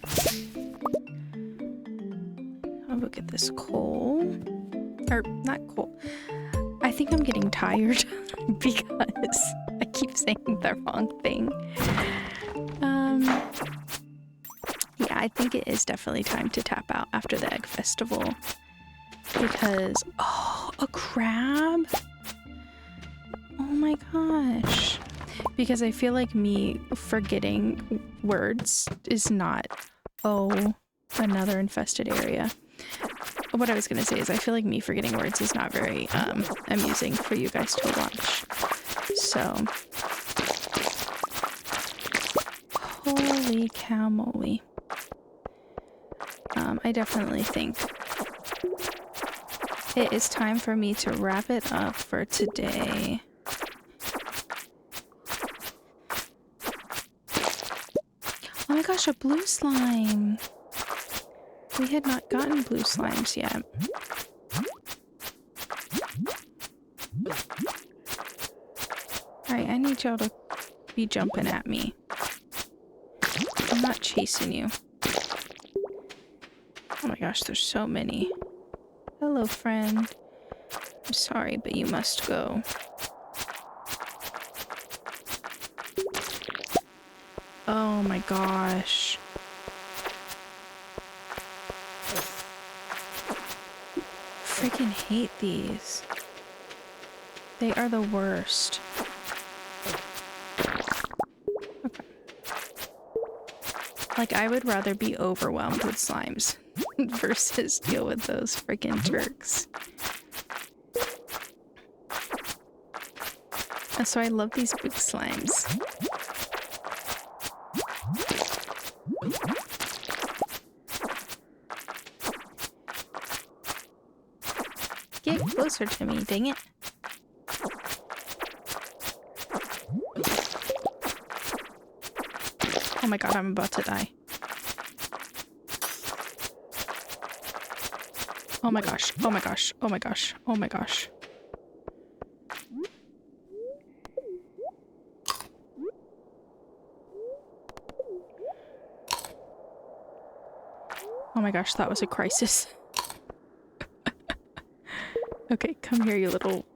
I'll go get this coal. Or, not coal. I think I'm getting tired because I keep saying the wrong thing. Yeah, I think it is definitely time to tap out after the egg festival. Because, oh, a crab? Oh my gosh. Because I feel like me forgetting words is not, oh, another infested area. What I was gonna say is I feel like me forgetting words is not very amusing for you guys to watch. So, holy cow moly. I definitely think it is time for me to wrap it up for today. Oh my gosh, a blue slime! We had not gotten blue slimes yet. Alright, I need y'all to be jumping at me. I'm not chasing you. Oh my gosh, there's so many. Hello, friend. I'm sorry, but you must go. Oh my gosh. Freaking hate these. They are the worst. Okay. Like, I would rather be overwhelmed with slimes versus deal with those freaking Turks. So I love these big slimes. Get closer to me, dang it. Oh my god, I'm about to die. Oh my gosh, oh my gosh, oh my gosh, oh my gosh. Oh my gosh, that was a crisis. Okay, come here, you little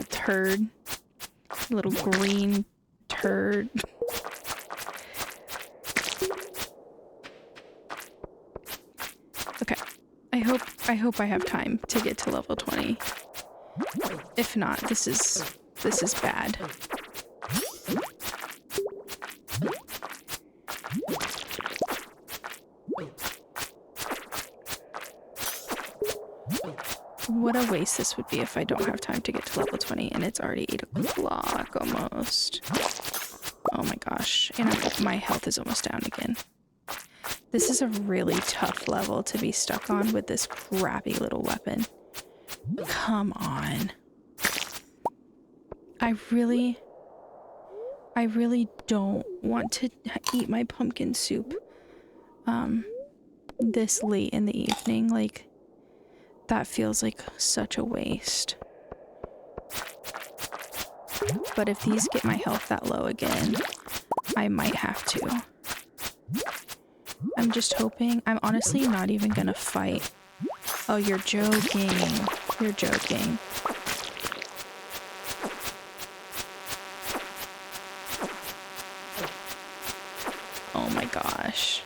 turd. Little green turd. Okay. I hope I have time to get to level 20. If not, this is bad. What a waste this would be if I don't have time to get to level 20 and it's already 8 o'clock almost. Oh my gosh. And my health is almost down again. This is a really tough level to be stuck on with this crappy little weapon. Come on. I really don't want to eat my pumpkin soup this late in the evening. Like, that feels like such a waste. But if these get my health that low again, I might have to. I'm just hoping. I'm honestly not even gonna fight. Oh, you're joking. You're joking. Oh my gosh.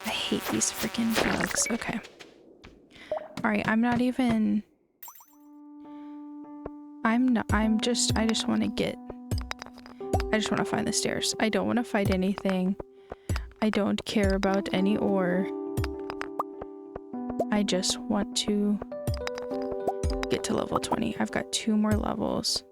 I hate these freaking bugs. Okay. Alright, I'm not even... I just want to get... I just want to find the stairs. I don't want to fight anything. I don't care about any ore. I just want to get to level 20. I've got 2 more levels.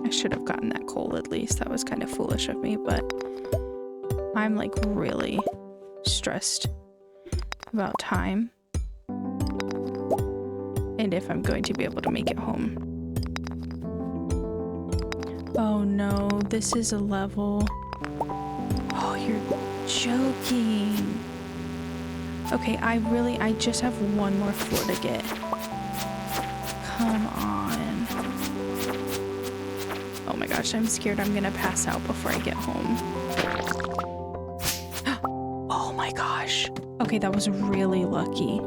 I should have gotten that coal at least. That was kind of foolish of me, but I'm like really stressed about time and if I'm going to be able to make it home. Oh no, this is a level. Oh, you're joking. Okay, I just have one more floor to get. Come on. Oh my gosh, I'm scared I'm gonna pass out before I get home. Oh my gosh. Okay, that was really lucky.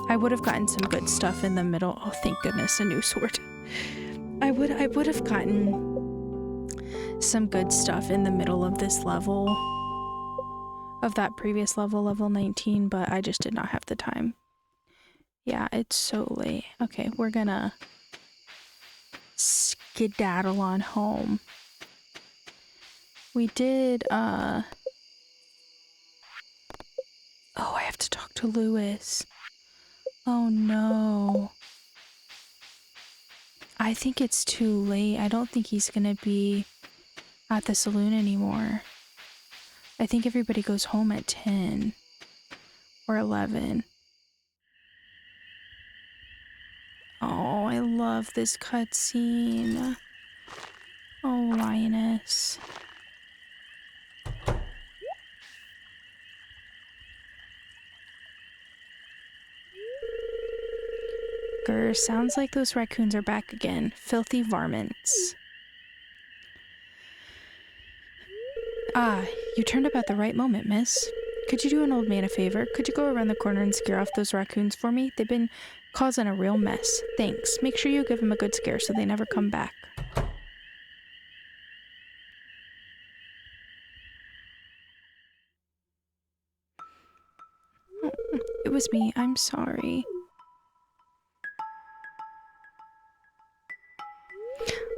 I would have gotten some good stuff in the middle. Oh, thank goodness, a new sword. I would have gotten some good stuff in the middle of this level. Of that previous level, level 19, but I just did not have the time. Yeah, it's so late. Okay, we're gonna skedaddle on home. We did, oh, I have to talk to Lewis. Oh no. I think it's too late. I don't think he's gonna be at the saloon anymore. I think everybody goes home at 10 or 11. Oh, I love this cutscene. Oh, Lioness. Grr, sounds like those raccoons are back again. Filthy varmints. Ah, you turned up at the right moment, miss. Could you do an old man a favor? Could you go around the corner and scare off those raccoons for me? They've been causing a real mess. Thanks. Make sure you give them a good scare so they never come back. Oh, it was me. I'm sorry.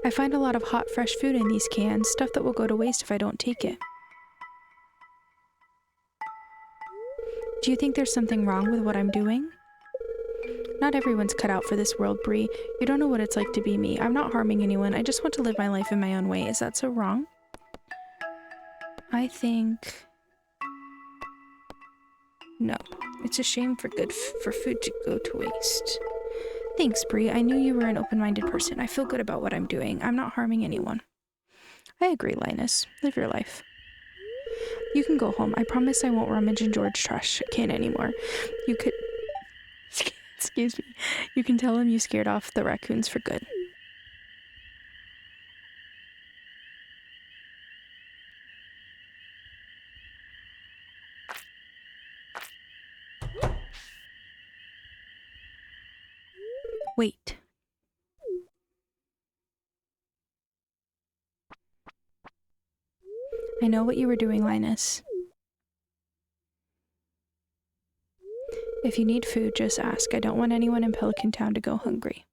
I find a lot of hot, fresh food in these cans, stuff that will go to waste if I don't take it. Do you think there's something wrong with what I'm doing? Not everyone's cut out for this world, Bree. You don't know what it's like to be me. I'm not harming anyone. I just want to live my life in my own way. Is that so wrong? I think... No. It's a shame for food to go to waste. Thanks, Bree. I knew you were an open-minded person. I feel good about what I'm doing. I'm not harming anyone. I agree, Linus. Live your life. You can go home. I promise I won't rummage in George's trash can anymore. You could... Excuse me. You can tell him you scared off the raccoons for good. Wait. I know what you were doing, Linus. If you need food, just ask. I don't want anyone in Pelican Town to go hungry.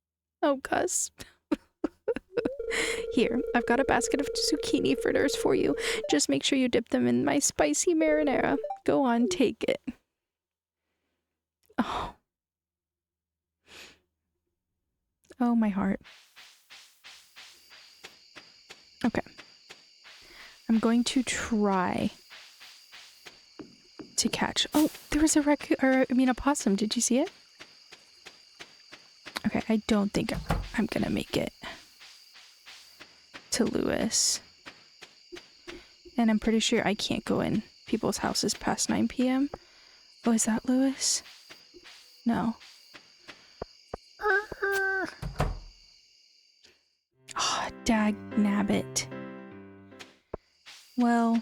Oh, Gus. Here, I've got a basket of zucchini fritters for you. Just make sure you dip them in my spicy marinara. Go on, take it. Oh. Oh, my heart. Okay. I'm going to try to catch... Oh, there was a raccoon, or I mean a possum. Did you see it? Okay, I don't think I'm gonna make it to Lewis. And I'm pretty sure I can't go in people's houses past 9 p.m. Oh, is that Lewis? No. Oh, dag nabbit. Well...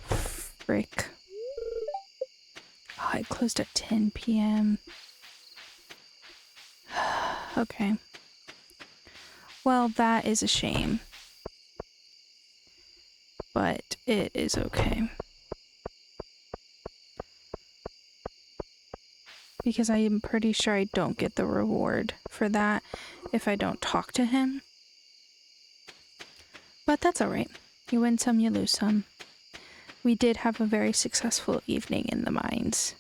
Frick. Oh, it closed at 10 p.m. Okay. Well, that is a shame. But it is okay. Because I am pretty sure I don't get the reward for that if I don't talk to him. But that's alright. You win some, you lose some. We did have a very successful evening in the mines.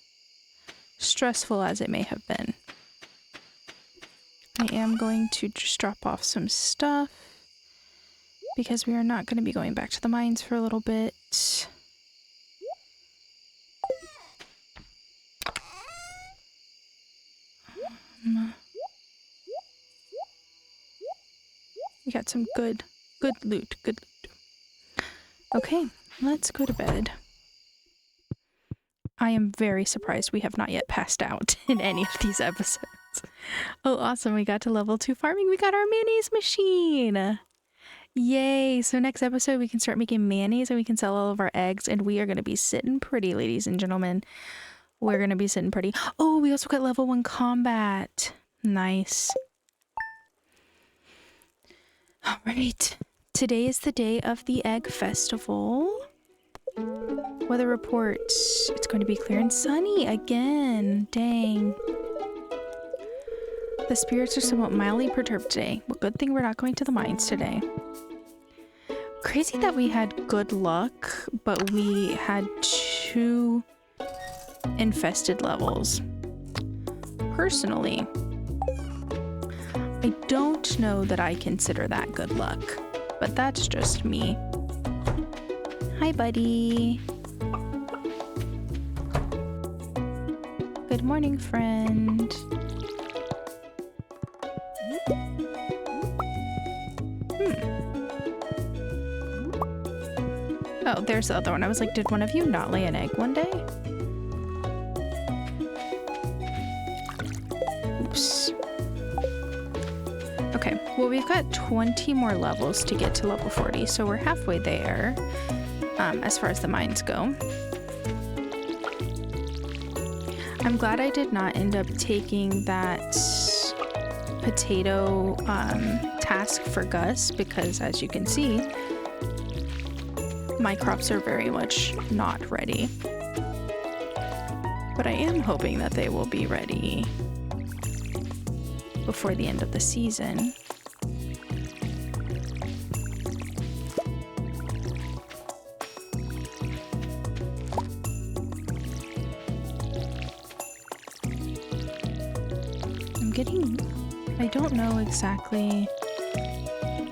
Stressful as it may have been. I am going to just drop off some stuff because we are not going to be going back to the mines for a little bit. We got some good loot, good loot. Okay, let's go to bed. I am very surprised we have not yet passed out in any of these episodes. Oh, awesome. We got to level 2 farming. We got our mayonnaise machine. Yay. So next episode, we can start making mayonnaise and we can sell all of our eggs. And we are going to be sitting pretty, ladies and gentlemen. We're going to be sitting pretty. Oh, we also got level 1 combat. Nice. All right. Today is the day of the egg festival. Weather report. It's going to be clear and sunny again. Dang. The spirits are somewhat mildly perturbed today. Well, good thing we're not going to the mines today. Crazy that we had good luck, but we had 2 infested levels. Personally, I don't know that I consider that good luck, but that's just me. Hi, buddy. Good morning, friend. Oh, there's the other one. I was like, did one of you not lay an egg one day? Oops. Okay, well, we've got 20 more levels to get to level 40, so we're halfway there, as far as the mines go. I'm glad I did not end up taking that potato task for Gus, because as you can see, my crops are very much not ready. But I am hoping that they will be ready before the end of the season. I don't know exactly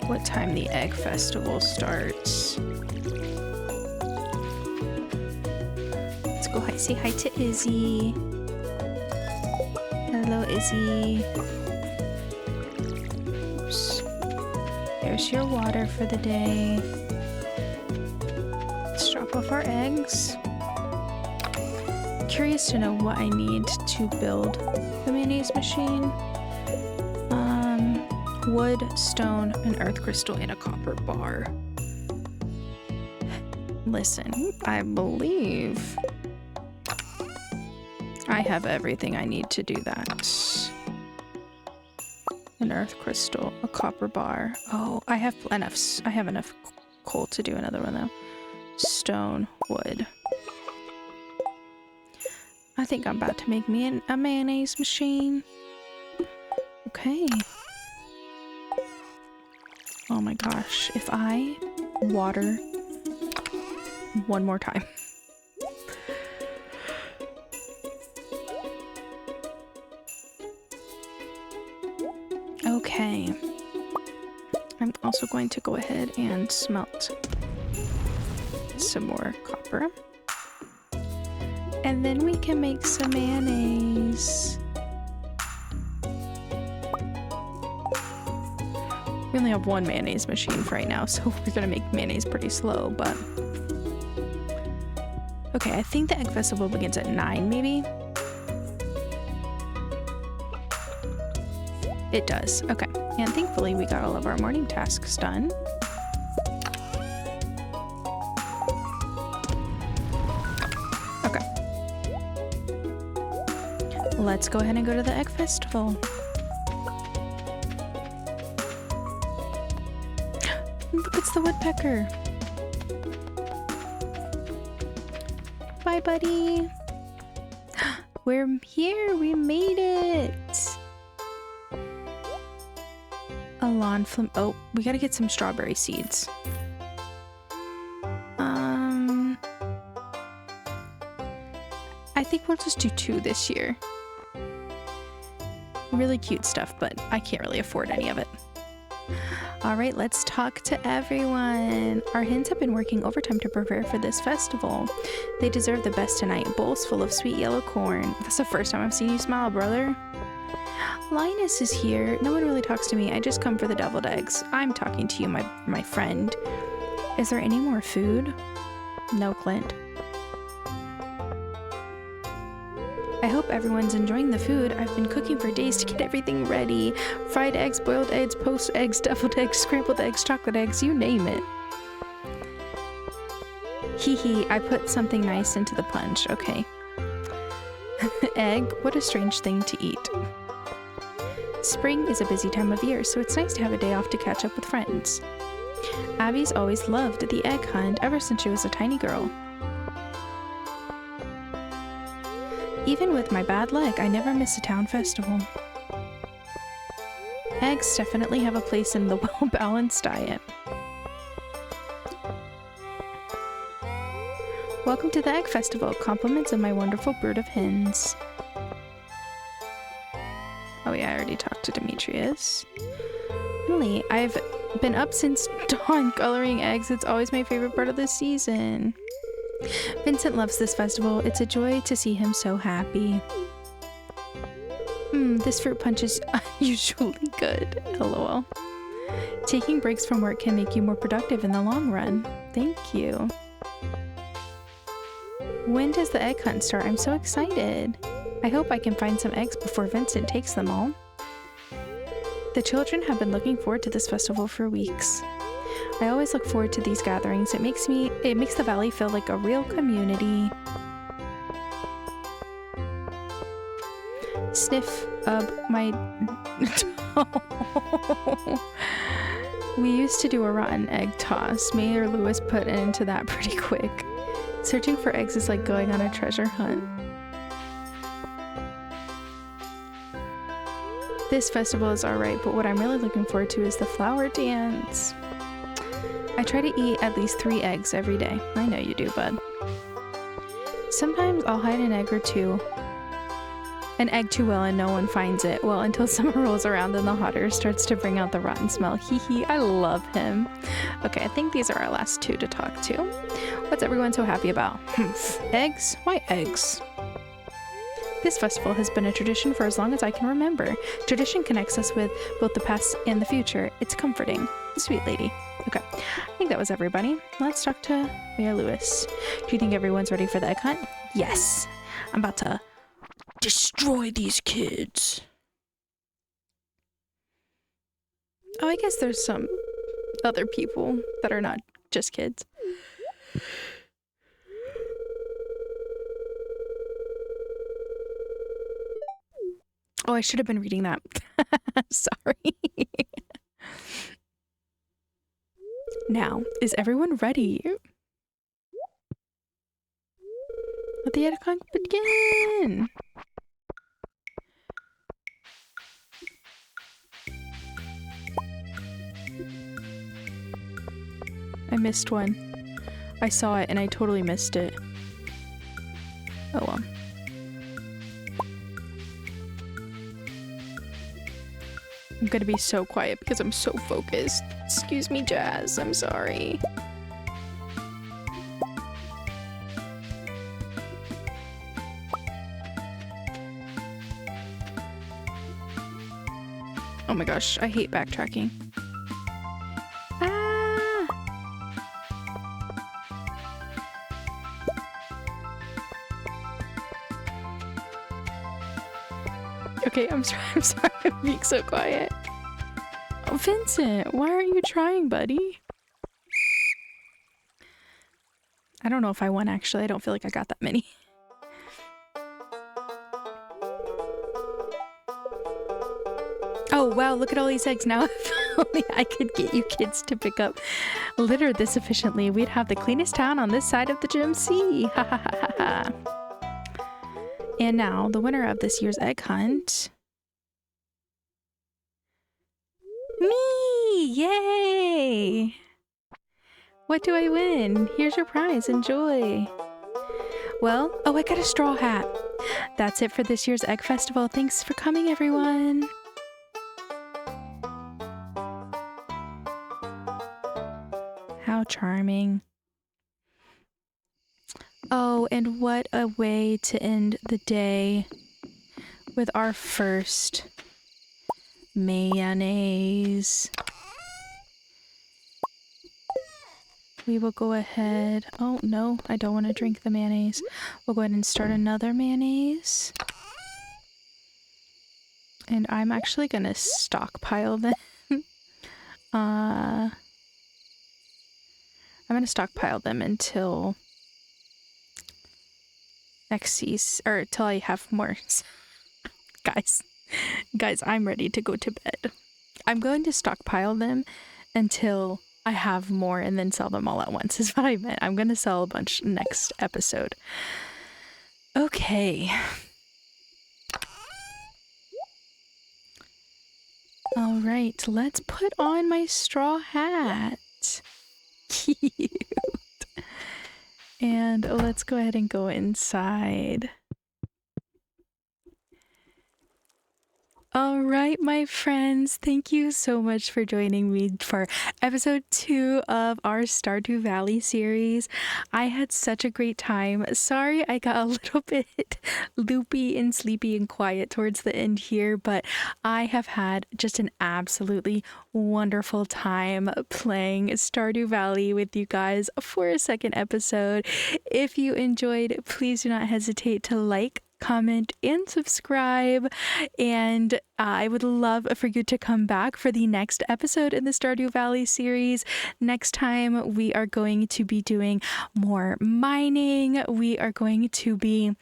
what time the egg festival starts. Let's go say hi to Izzy. Hello, Izzy. Oops. There's your water for the day. Let's drop off our eggs. Curious to know what I need to build the mayonnaise machine. Wood, stone, an earth crystal, and a copper bar. Listen, I believe I have everything I need to do that. An earth crystal, a copper bar. Oh, I have enough coal to do another one though. Stone, wood. I think I'm about to make me a mayonnaise machine. Okay. Oh my gosh, if I water one more time. Okay. I'm also going to go ahead and smelt some more copper. And then we can make some mayonnaise. We only have one mayonnaise machine for right now, so we're gonna make mayonnaise pretty slow, but... Okay, I think the egg festival begins at 9, maybe? It does, okay. And thankfully we got all of our morning tasks done. Okay. Let's go ahead and go to the egg festival. Look, it's the woodpecker. Bye, buddy. We're here. We made it. A lawn flim. Oh, we gotta get some strawberry seeds. I think we'll just do 2 this year. really cute stuff, but I can't really afford any of it. All right, let's talk to everyone. Our hens have been working overtime to prepare for this festival. They deserve the best tonight. Bowls full of sweet yellow corn. That's the first time I've seen you smile, brother. Linus is here. No one really talks to me. I just come for the deviled eggs. I'm talking to you, my friend. Is there any more food? No, Clint. I hope everyone's enjoying the food. I've been cooking for days to get everything ready. Fried eggs, boiled eggs, poached eggs, deviled eggs, scrambled eggs, chocolate eggs, you name it. Hee hee, I put something nice into the punch. Okay. Egg, what a strange thing to eat. Spring is a busy time of year, so it's nice to have a day off to catch up with friends. Abby's always loved the egg hunt ever since she was a tiny girl. Even with my bad leg, I never miss a town festival. Eggs definitely have a place in the well-balanced diet. Welcome to the Egg Festival. Compliments of my wonderful brood of hens. Oh yeah, I already talked to Demetrius. Emily, I've been up since dawn coloring eggs. It's always my favorite part of the season. Vincent loves this festival. It's a joy to see him so happy. This fruit punch is unusually good. LOL. Taking breaks from work can make you more productive in the long run. Thank you. When does the egg hunt start? I'm so excited. I hope I can find some eggs before Vincent takes them all. The children have been looking forward to this festival for weeks. I always look forward to these gatherings. It makes the valley feel like a real community. Sniff up my We used to do a rotten egg toss. Mayor Lewis put an end to that pretty quick. Searching for eggs is like going on a treasure hunt. This festival is alright, but what I'm really looking forward to is the flower dance. I try to eat at least 3 eggs every day. I know you do, bud. Sometimes I'll hide an egg too well and no one finds it. Well, until summer rolls around and the hot air starts to bring out the rotten smell. Hee hee, I love him. Okay, I think these are our last 2 to talk to. What's everyone so happy about? Eggs? Why eggs? This festival has been a tradition for as long as I can remember. Tradition connects us with both the past and the future. It's comforting. Sweet lady. Okay, I think that was everybody. Let's talk to Mayor Lewis. Do you think everyone's ready for the egg hunt? Yes. I'm about to destroy these kids. Oh, I guess there's some other people that are not just kids. Oh, I should have been reading that. Sorry. Now, is everyone ready? Let the egg hunt begin! I missed one. I saw it and I totally missed it. Oh well. I'm gonna be so quiet because I'm so focused. Excuse me, Jazz. I'm sorry. Oh my gosh, I hate backtracking. Ah! Okay, I'm sorry I'm being so quiet. Oh, Vincent, why aren't you trying, buddy? I don't know if I won, actually. I don't feel like I got that many. Oh, wow, look at all these eggs now. If only I could get you kids to pick up litter this efficiently, we'd have the cleanest town on this side of the GMC. Ha ha ha ha ha. And now, the winner of this year's egg hunt. Me! Yay! What do I win? Here's your prize. Enjoy. Well, oh, I got a straw hat. That's it for this year's Egg Festival. Thanks for coming, everyone. How charming. Oh, and what a way to end the day with our first mayonnaise. We will go ahead. Oh, no, I don't want to drink the mayonnaise. We'll go ahead and start another mayonnaise. And I'm actually going to stockpile them. I'm going to stockpile them until next season, or till I have more. Guys, I'm ready to go to bed. I'm going to stockpile them until I have more and then sell them all at once is what I meant. I'm going to sell a bunch next episode. Okay. All right, let's put on my straw hat. Cute. And let's go ahead and go inside. All right, my friends, thank you so much for joining me for episode 2 of our Stardew Valley series. I had such a great time. Sorry I got a little bit loopy and sleepy and quiet towards the end here, but I have had just an absolutely wonderful time playing Stardew Valley with you guys for a second episode. If you enjoyed, please do not hesitate to like, comment, and subscribe. And I would love for you to come back for the next episode in the Stardew Valley series. Next time we are going to be doing more mining. We are going to be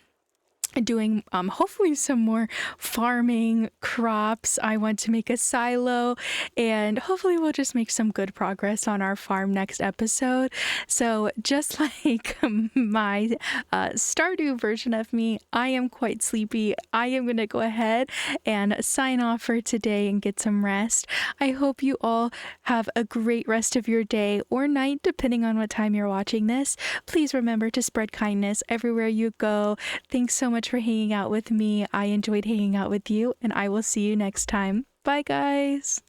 doing hopefully some more farming crops. I want to make a silo, and hopefully we'll just make some good progress on our farm next episode. So just like my Stardew version of me, I am quite sleepy. I am going to go ahead and sign off for today and get some rest. I hope you all have a great rest of your day or night, depending on what time you're watching this. Please remember to spread kindness everywhere you go. Thanks so much for hanging out with me. I enjoyed hanging out with you, and I will see you next time. Bye, guys.